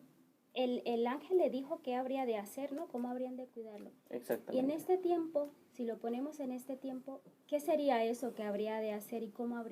el ángel le dijo qué habría de hacer, ¿no? Cómo habrían de cuidarlo. Exactamente. Y en este tiempo, si lo ponemos en este tiempo, ¿qué sería eso que habría de hacer y cómo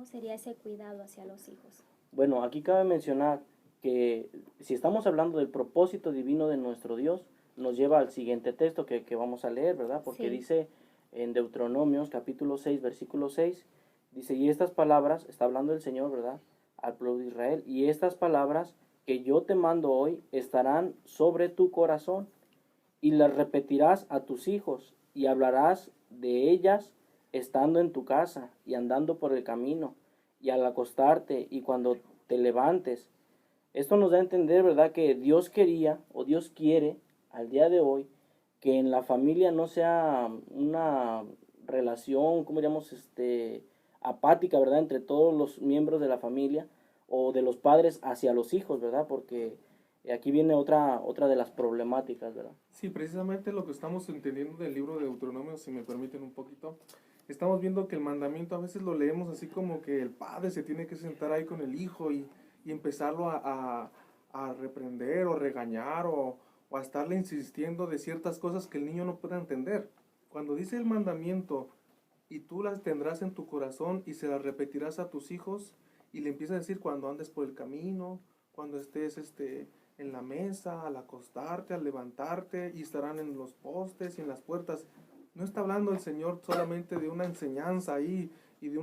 sería ese cuidado hacia los hijos? Bueno, aquí cabe mencionar que si estamos hablando del propósito divino de nuestro Dios, nos lleva al siguiente texto que vamos a leer, ¿verdad? Porque Sí. dice en Deuteronomios capítulo 6, versículo 6, dice, y estas palabras, está hablando el Señor, ¿verdad?, al pueblo de Israel, y estas palabras que yo te mando hoy estarán sobre tu corazón, y las repetirás a tus hijos, y hablarás de ellas estando en tu casa, y andando por el camino, y al acostarte, y cuando te levantes. Esto nos da a entender, ¿verdad?, que Dios quería, o Dios quiere, al día de hoy, que en la familia no sea una relación, ¿cómo llamamos?, apática, ¿verdad?, entre todos los miembros de la familia, o de los padres hacia los hijos, ¿verdad?, porque aquí viene otra de las problemáticas, ¿verdad? Sí, precisamente lo que estamos entendiendo del libro de Deuteronomio, si me permiten un poquito, estamos viendo que el mandamiento a veces lo leemos así como que el padre se tiene que sentar ahí con el hijo y empezarlo a reprender o regañar o a estarle insistiendo de ciertas cosas que el niño no puede entender. Cuando dice el mandamiento, y tú las tendrás en tu corazón y se las repetirás a tus hijos, y le empieza a decir cuando andes por el camino, cuando estés en la mesa, al acostarte, al levantarte, y estarán en los postes y en las puertas. No está hablando el Señor solamente de una enseñanza ahí y de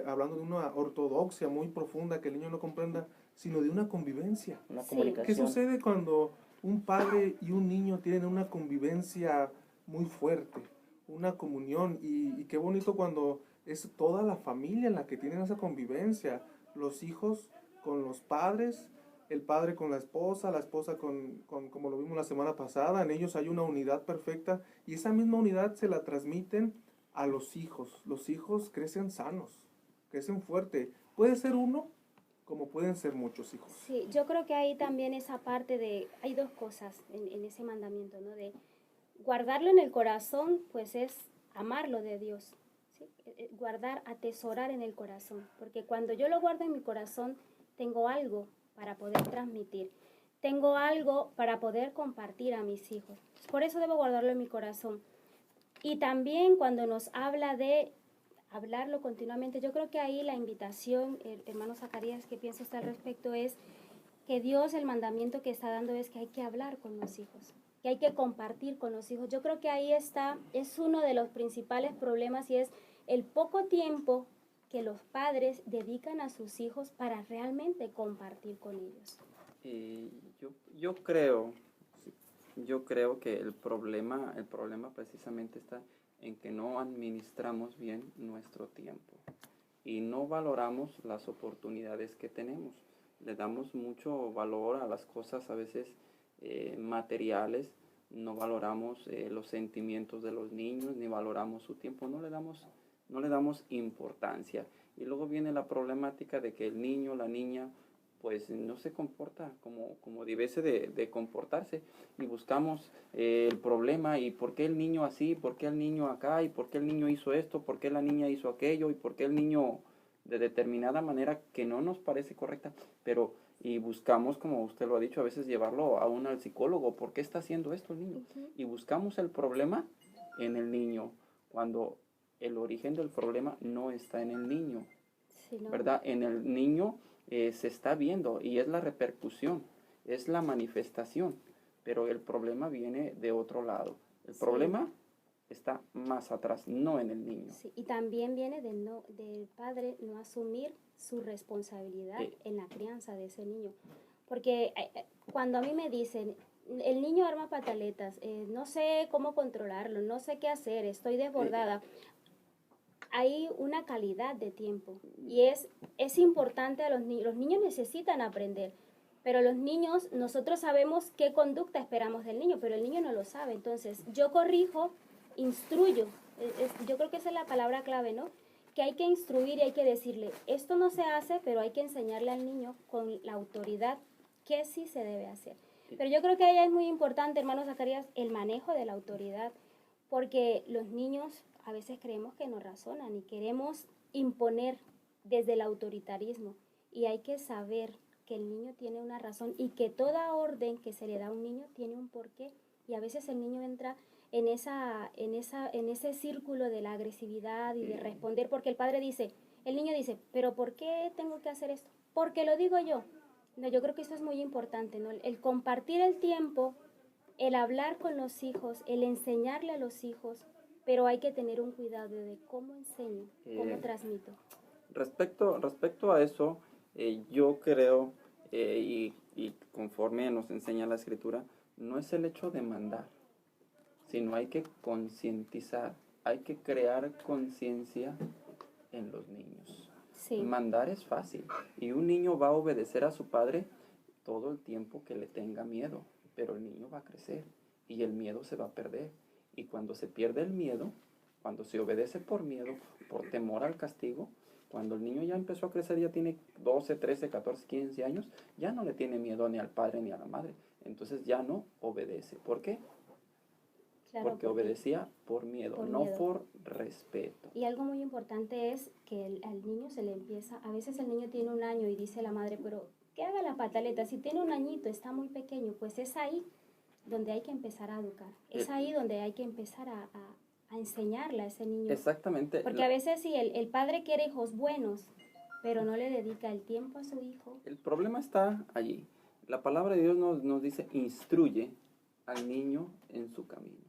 hablando de una ortodoxia muy profunda que el niño no comprenda, sino de una convivencia. Una Sí. comunicación. ¿Qué sucede cuando un padre y un niño tienen una convivencia muy fuerte, una comunión? Y qué bonito cuando es toda la familia en la que tienen esa convivencia, los hijos con los padres, el padre con la esposa con como lo vimos la semana pasada, en ellos hay una unidad perfecta, y esa misma unidad se la transmiten a los hijos crecen sanos, crecen fuerte, puede ser uno, como pueden ser muchos hijos. Sí, yo creo que ahí también esa parte hay dos cosas en ese mandamiento, ¿no? De guardarlo en el corazón, pues es amarlo de Dios, ¿sí? Guardar, atesorar en el corazón, porque cuando yo lo guardo en mi corazón, tengo algo para poder transmitir. Tengo algo para poder compartir a mis hijos. Por eso debo guardarlo en mi corazón. Y también cuando nos habla de hablarlo continuamente, yo creo que ahí la invitación, hermano Zacarías, ¿qué piensa usted al respecto? Es que Dios, el mandamiento que está dando es que hay que hablar con los hijos, que hay que compartir con los hijos. Yo creo que ahí está, es uno de los principales problemas y es el poco tiempo que los padres dedican a sus hijos para realmente compartir con ellos. Yo creo que el problema precisamente está en que no administramos bien nuestro tiempo y no valoramos las oportunidades que tenemos. Le damos mucho valor a las cosas a veces materiales, no valoramos los sentimientos de los niños, ni valoramos su tiempo, no le damos importancia. Y luego viene la problemática de que el niño, la niña, pues no se comporta como debiese de comportarse, y buscamos el problema, y por qué el niño así, por qué el niño acá, y por qué el niño hizo esto, por qué la niña hizo aquello, y por qué el niño de determinada manera que no nos parece correcta, y buscamos, como usted lo ha dicho, a veces llevarlo aún al psicólogo, ¿por qué está haciendo esto el niño? Y buscamos el problema en el niño, cuando el origen del problema no está en el niño, Sí, ¿no? ¿verdad? En el niño se está viendo y es la repercusión, es la manifestación, pero el problema viene de otro lado. El problema está más atrás, no en el niño. Sí, y también viene del padre no asumir su responsabilidad en la crianza de ese niño. Porque cuando a mí me dicen, el niño arma pataletas, no sé cómo controlarlo, no sé qué hacer, estoy desbordada, hay una calidad de tiempo y es importante a los niños. Los niños necesitan aprender, pero los niños, nosotros sabemos qué conducta esperamos del niño, pero el niño no lo sabe. Entonces, yo corrijo, instruyo. Yo creo que esa es la palabra clave, ¿no? Que hay que instruir y hay que decirle, esto no se hace, pero hay que enseñarle al niño con la autoridad que sí se debe hacer. Pero yo creo que ahí es muy importante, hermano Zacarías, el manejo de la autoridad, porque los niños a veces creemos que no razonan y queremos imponer desde el autoritarismo, y hay que saber que el niño tiene una razón y que toda orden que se le da a un niño tiene un porqué, y a veces el niño entra en ese círculo de la agresividad y de responder, porque el niño dice, pero ¿por qué tengo que hacer esto? Porque lo digo yo. No, yo creo que eso es muy importante, ¿no? El compartir el tiempo, el hablar con los hijos, el enseñarle a los hijos, pero hay que tener un cuidado de cómo enseño, cómo transmito. Respecto a eso, yo creo, y conforme nos enseña la Escritura, no es el hecho de mandar, sino hay que concientizar, hay que crear conciencia en los niños. Sí. Mandar es fácil, y un niño va a obedecer a su padre todo el tiempo que le tenga miedo, pero el niño va a crecer y el miedo se va a perder. Y cuando se pierde el miedo, cuando se obedece por miedo, por temor al castigo, cuando el niño ya empezó a crecer, ya tiene 12, 13, 14, 15 años, ya no le tiene miedo ni al padre ni a la madre. Entonces ya no obedece. ¿Por qué? Claro, porque obedecía por miedo, no por respeto. Y algo muy importante es que al niño se le empieza, a veces el niño tiene 1 año y dice la madre, pero que haga la pataleta, si tiene 1 añito, está muy pequeño, pues es ahí donde hay que empezar a educar, es ahí donde hay que empezar a enseñarle a ese niño. Exactamente. Porque a veces sí, el padre quiere hijos buenos, pero no le dedica el tiempo a su hijo. El problema está allí. La palabra de Dios nos dice, instruye al niño en su camino,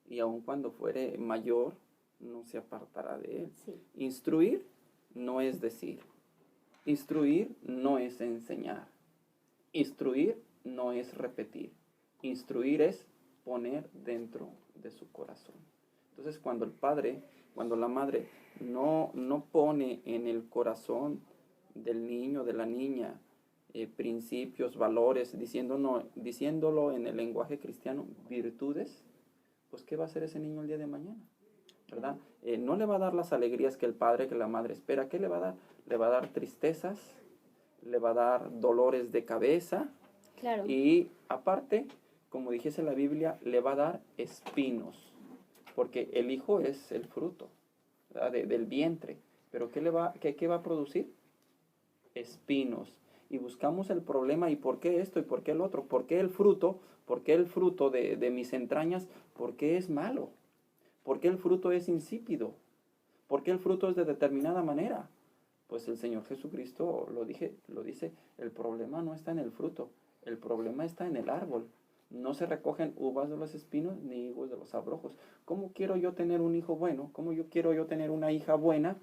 y aun cuando fuere mayor, no se apartará de él. Sí. Instruir no es decir, instruir no es enseñar, instruir no es repetir, instruir es poner dentro de su corazón. Entonces cuando el padre, cuando la madre no pone en el corazón del niño, de la niña, principios, valores, diciéndolo en el lenguaje cristiano, virtudes, pues ¿qué va a hacer ese niño el día de mañana? ¿Verdad? No le va a dar las alegrías que el padre, que la madre espera. ¿Qué le va a dar? Le va a dar tristezas, le va a dar dolores de cabeza. Claro. Y aparte, como dijese la Biblia, le va a dar espinos, porque el hijo es el fruto, ¿verdad? Del vientre. Pero ¿qué va a producir? Espinos. y buscamos el problema y por qué esto y por qué el otro, por qué el fruto de mis entrañas, por qué es malo, por qué el fruto es insípido, por qué el fruto es de determinada manera. Pues el Señor Jesucristo lo dice, el problema no está en el fruto, el problema está en el árbol. No se recogen uvas de los espinos ni higos de los abrojos. ¿Cómo quiero yo tener un hijo bueno? ¿Cómo quiero yo tener una hija buena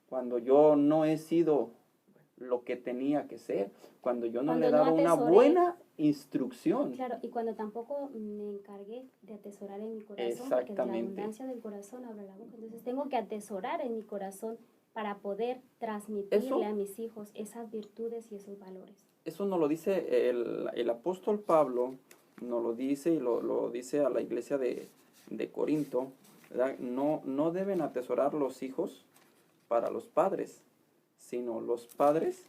cuando yo no he sido lo que tenía que ser? Cuando yo no le he dado una buena instrucción. Claro, y cuando tampoco me encargué de atesorar en mi corazón, porque de la abundancia del corazón habla la boca. Entonces tengo que atesorar en mi corazón para poder transmitirle a mis hijos esas virtudes y esos valores. Eso nos lo dice el apóstol Pablo, nos lo dice y lo dice a la iglesia de Corinto, ¿verdad? No deben atesorar los hijos para los padres, sino los padres,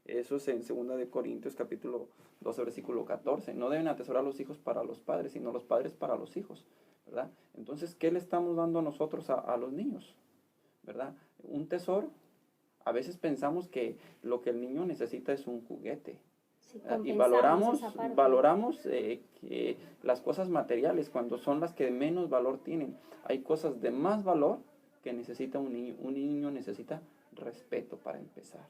eso es en 2 de Corintios capítulo 12, versículo 14, no deben atesorar los hijos para los padres, sino los padres para los hijos, ¿verdad? Entonces, ¿qué le estamos dando nosotros a los niños? ¿Verdad? Un tesoro. A veces pensamos que lo que el niño necesita es un juguete. Sí, y valoramos las cosas materiales cuando son las que menos valor tienen. Hay cosas de más valor que necesita un niño. Un niño necesita respeto para empezar.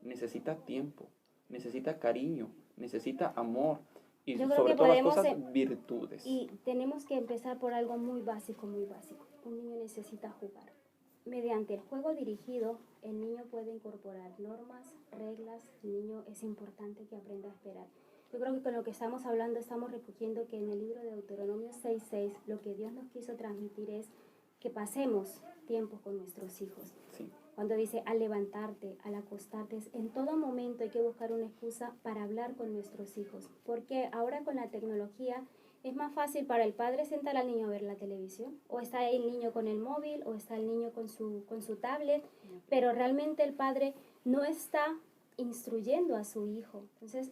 Necesita tiempo, necesita cariño, necesita amor y sobre todo las cosas, virtudes. Y tenemos que empezar por algo muy básico, muy básico. Un niño necesita jugar. Mediante el juego dirigido, el niño puede incorporar normas, reglas. El niño es importante que aprenda a esperar. Yo creo que con lo que estamos hablando estamos recogiendo que en el libro de Deuteronomio 6:6 lo que Dios nos quiso transmitir es que pasemos tiempo con nuestros hijos. Sí. Cuando dice al levantarte, al acostarte, en todo momento hay que buscar una excusa para hablar con nuestros hijos. Porque ahora con la tecnología es más fácil para el padre sentar al niño a ver la televisión, o está el niño con el móvil, o está el niño con su tablet, pero realmente el padre no está instruyendo a su hijo. Entonces,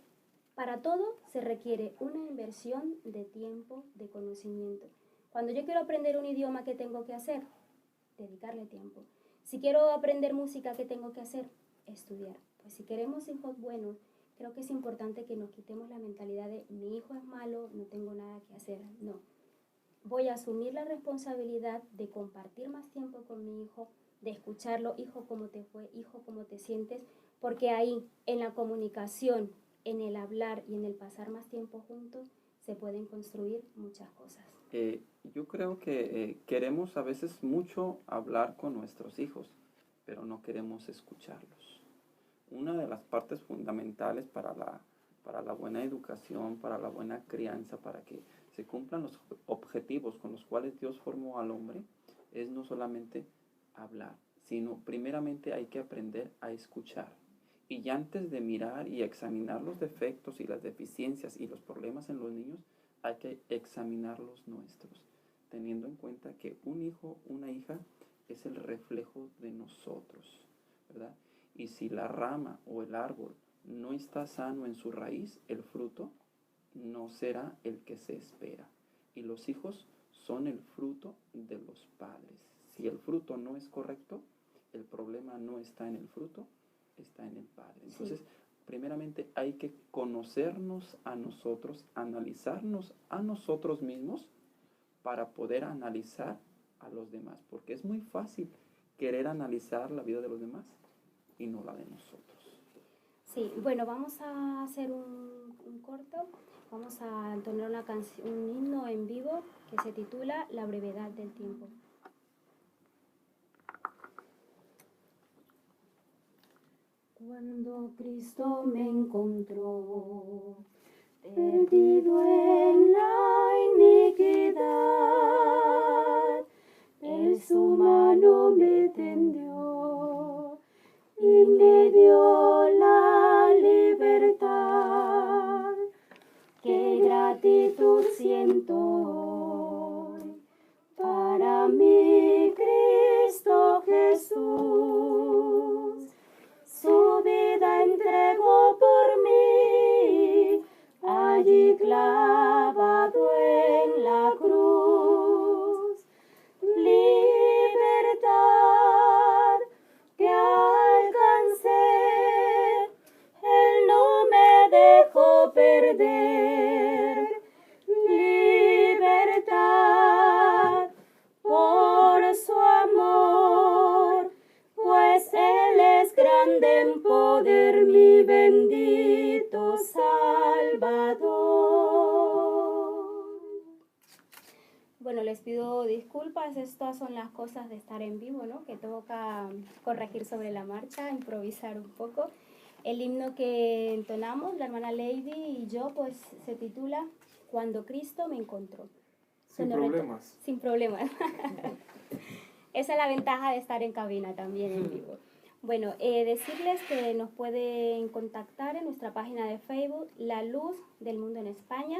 para todo se requiere una inversión de tiempo, de conocimiento. Cuando yo quiero aprender un idioma, ¿qué tengo que hacer? Dedicarle tiempo. Si quiero aprender música, ¿qué tengo que hacer? Estudiar. Pues si queremos hijos buenos, creo que es importante que nos quitemos la mentalidad de mi hijo es malo, no tengo nada que hacer. No. Voy a asumir la responsabilidad de compartir más tiempo con mi hijo, de escucharlo, hijo, ¿cómo te fue? Hijo, ¿cómo te sientes? Porque ahí, en la comunicación, en el hablar y en el pasar más tiempo juntos, se pueden construir muchas cosas. Yo creo que queremos a veces mucho hablar con nuestros hijos, pero no queremos escucharlos. Una de las partes fundamentales para la buena educación, para la buena crianza, para que se cumplan los objetivos con los cuales Dios formó al hombre, es no solamente hablar, sino primeramente hay que aprender a escuchar. Y ya antes de mirar y examinar los defectos y las deficiencias y los problemas en los niños, hay que examinar los nuestros, teniendo en cuenta que un hijo, una hija, es el reflejo de nosotros, ¿verdad? Y si la rama o el árbol no está sano en su raíz, el fruto no será el que se espera. Y los hijos son el fruto de los padres. Si el fruto no es correcto, el problema no está en el fruto, está en el padre. Entonces, primeramente hay que conocernos a nosotros, analizarnos a nosotros mismos para poder analizar a los demás. Porque es muy fácil querer analizar la vida de los demás y no la de nosotros. Sí, bueno, vamos a hacer un corto. Vamos a entonar un himno en vivo que se titula La brevedad del tiempo. Cuando Cristo me encontró, perdido en la iniquidad, Él su mano me tendió y me dio la libertad. Qué gratitud siento hoy para mi Cristo Jesús. Su vida entregó por mí, allí clavado en la Bueno, les pido disculpas, estas son las cosas de estar en vivo, ¿no? Que toca corregir sobre la marcha, improvisar un poco. El himno que entonamos, la hermana Lady y yo, pues se titula Cuando Cristo me encontró. Sin problemas. Sin problemas. Esa es la ventaja de estar en cabina también en vivo. Bueno, decirles que nos pueden contactar en nuestra página de Facebook, La Luz del Mundo en España,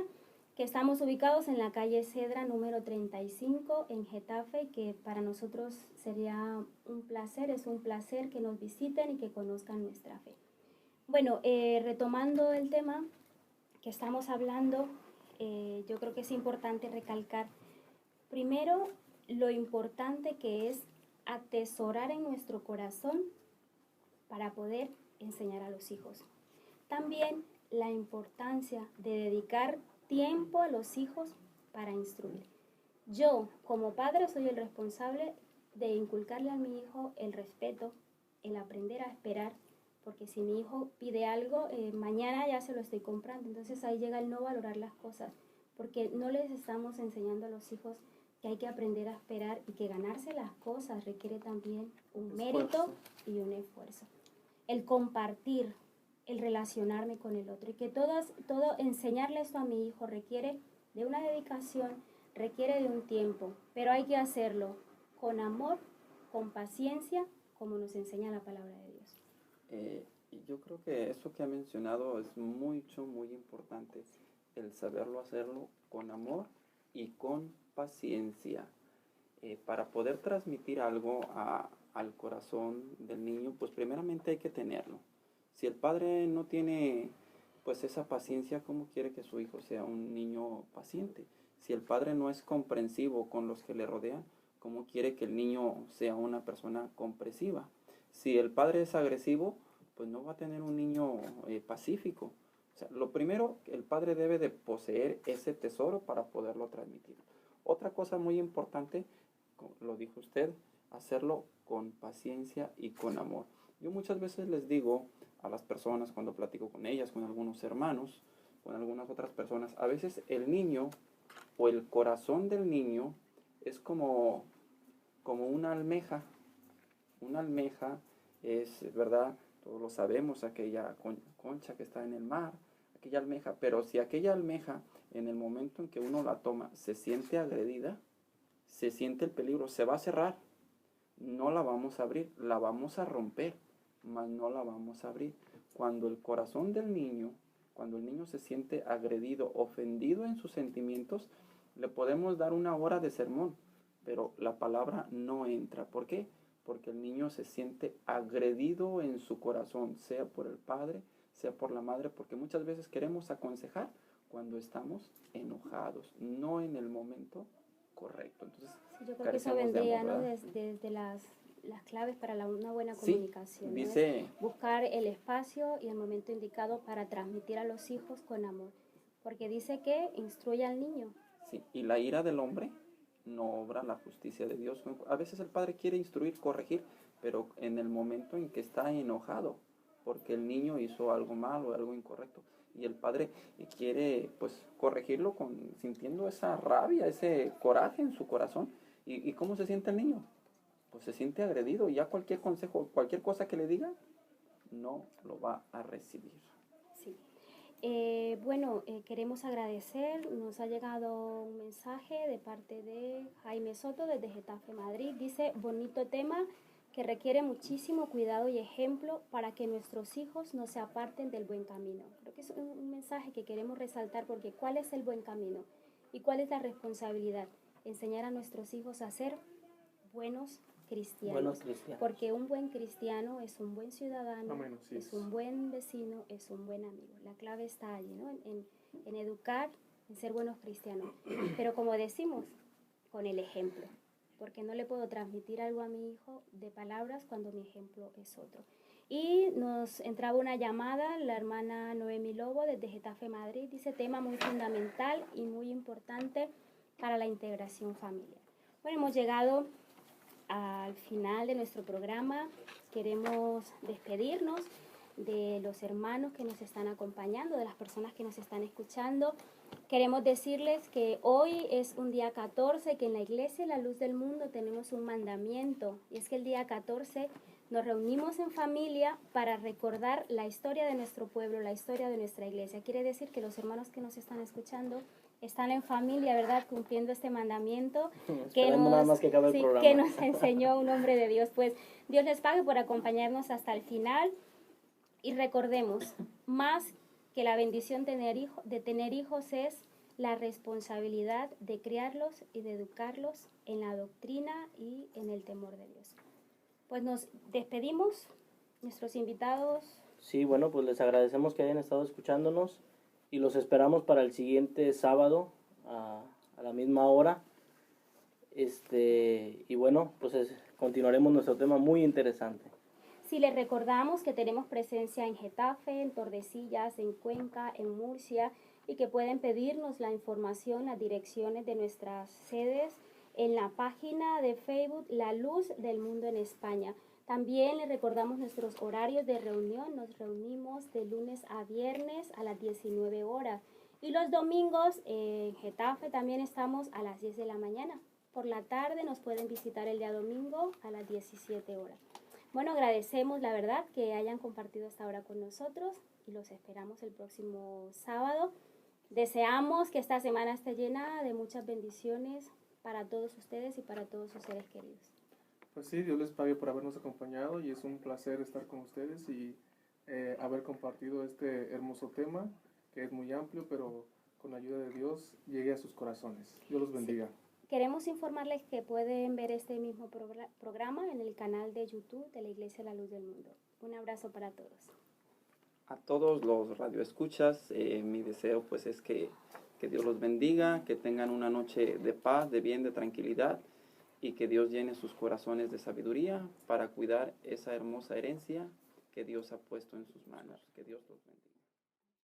que estamos ubicados en la calle Cedra número 35 en Getafe, y que para nosotros sería un placer, es un placer que nos visiten y que conozcan nuestra fe. Bueno, retomando el tema que estamos hablando, yo creo que es importante recalcar primero lo importante que es atesorar en nuestro corazón para poder enseñar a los hijos. También la importancia de dedicar tiempo a los hijos para instruir. Yo, como padre, soy el responsable de inculcarle a mi hijo el respeto, el aprender a esperar, porque si mi hijo pide algo, mañana ya se lo estoy comprando. Entonces ahí llega el no valorar las cosas, porque no les estamos enseñando a los hijos que hay que aprender a esperar y que ganarse las cosas requiere también un mérito y un esfuerzo. El compartir, el relacionarme con el otro, y que todo enseñarle esto a mi hijo requiere de una dedicación, requiere de un tiempo, pero hay que hacerlo con amor, con paciencia, como nos enseña la palabra de Dios. Yo creo que eso que ha mencionado es muy importante, el saberlo hacerlo con amor y con paciencia. Para poder transmitir algo al corazón del niño, pues primeramente hay que tenerlo. Si el padre no tiene pues esa paciencia, ¿cómo quiere que su hijo sea un niño paciente? Si el padre no es comprensivo con los que le rodean, ¿cómo quiere que el niño sea una persona comprensiva? Si el padre es agresivo, pues no va a tener un niño pacífico. O sea, lo primero, el padre debe de poseer ese tesoro para poderlo transmitir. Otra cosa muy importante, lo dijo usted, hacerlo con paciencia y con amor. Yo muchas veces les digo a las personas cuando platico con ellas, con algunos hermanos, con algunas otras personas, a veces el niño o el corazón del niño es como una almeja. Una almeja es, ¿verdad? Todos lo sabemos, aquella concha que está en el mar, aquella almeja, pero si aquella almeja en el momento en que uno la toma se siente agredida, se siente el peligro, se va a cerrar, no la vamos a abrir, la vamos a romper, mas no la vamos a abrir. Cuando el corazón del niño, cuando el niño se siente agredido, ofendido en sus sentimientos, le podemos dar una hora de sermón, pero la palabra no entra. ¿Por qué? Porque el niño se siente agredido en su corazón, sea por el padre, sea por la madre, porque muchas veces queremos aconsejar cuando estamos enojados, no en el momento correcto. Entonces, sí, yo creo que eso vendría, ¿no? Desde las claves para una buena comunicación. Sí, dice, ¿no? Buscar el espacio y el momento indicado para transmitir a los hijos con amor, porque dice que instruye al niño. Sí, y la ira del hombre no obra la justicia de Dios. A veces el padre quiere instruir, corregir, pero en el momento en que está enojado, porque el niño hizo algo malo, algo incorrecto, y el padre quiere pues corregirlo sintiendo esa rabia, ese coraje en su corazón. ¿Y cómo se siente el niño? Pues se siente agredido, y ya cualquier consejo, cualquier cosa que le diga, no lo va a recibir. Sí. Queremos agradecer, nos ha llegado un mensaje de parte de Jaime Soto desde Getafe, Madrid. Dice, bonito tema que requiere muchísimo cuidado y ejemplo para que nuestros hijos no se aparten del buen camino. Creo que es un mensaje que queremos resaltar, porque ¿cuál es el buen camino? ¿Y cuál es la responsabilidad? Enseñar a nuestros hijos a ser buenos cristianos. Porque un buen cristiano es un buen ciudadano, es un buen vecino, es un buen amigo. La clave está allí, ¿no? En educar, en ser buenos cristianos. Pero como decimos, con el ejemplo. Porque no le puedo transmitir algo a mi hijo de palabras cuando mi ejemplo es otro. Y nos entraba una llamada, la hermana Noemi Lobo desde Getafe, Madrid, dice, tema muy fundamental y muy importante para la integración familiar. Bueno, hemos llegado al final de nuestro programa. Queremos despedirnos de los hermanos que nos están acompañando, de las personas que nos están escuchando, Queremos decirles que hoy es un día 14, que en la Iglesia La Luz del Mundo tenemos un mandamiento, y es que el día 14 nos reunimos en familia para recordar la historia de nuestro pueblo, la historia de nuestra iglesia. Quiere decir que los hermanos que nos están escuchando están en familia, ¿verdad?, cumpliendo este mandamiento Nada más que acabe el programa. que nos enseñó un hombre de Dios. Pues Dios les pague por acompañarnos hasta el final, y recordemos, más que la bendición de tener hijos es la responsabilidad de criarlos y de educarlos en la doctrina y en el temor de Dios. Pues nos despedimos, nuestros invitados. Sí, bueno, pues les agradecemos que hayan estado escuchándonos y los esperamos para el siguiente sábado a la misma hora. Y bueno, pues continuaremos nuestro tema muy interesante. Sí, les recordamos que tenemos presencia en Getafe, en Tordesillas, en Cuenca, en Murcia, y que pueden pedirnos la información, las direcciones de nuestras sedes en la página de Facebook La Luz del Mundo en España. También les recordamos nuestros horarios de reunión. Nos reunimos de lunes a viernes a las 19 horas. Y los domingos en Getafe también estamos a las 10 de la mañana. Por la tarde nos pueden visitar el día domingo a las 17 horas. Bueno, agradecemos la verdad que hayan compartido esta hora con nosotros y los esperamos el próximo sábado. Deseamos que esta semana esté llena de muchas bendiciones para todos ustedes y para todos sus seres queridos. Pues sí, Dios les pague por habernos acompañado y es un placer estar con ustedes y haber compartido este hermoso tema que es muy amplio, pero con la ayuda de Dios llegue a sus corazones. Dios los bendiga. Sí. Queremos informarles que pueden ver este mismo programa en el canal de YouTube de la Iglesia La Luz del Mundo. Un abrazo para todos. A todos los radioescuchas, mi deseo pues es que Dios los bendiga, que tengan una noche de paz, de bien, de tranquilidad, y que Dios llene sus corazones de sabiduría para cuidar esa hermosa herencia que Dios ha puesto en sus manos. Que Dios los bendiga.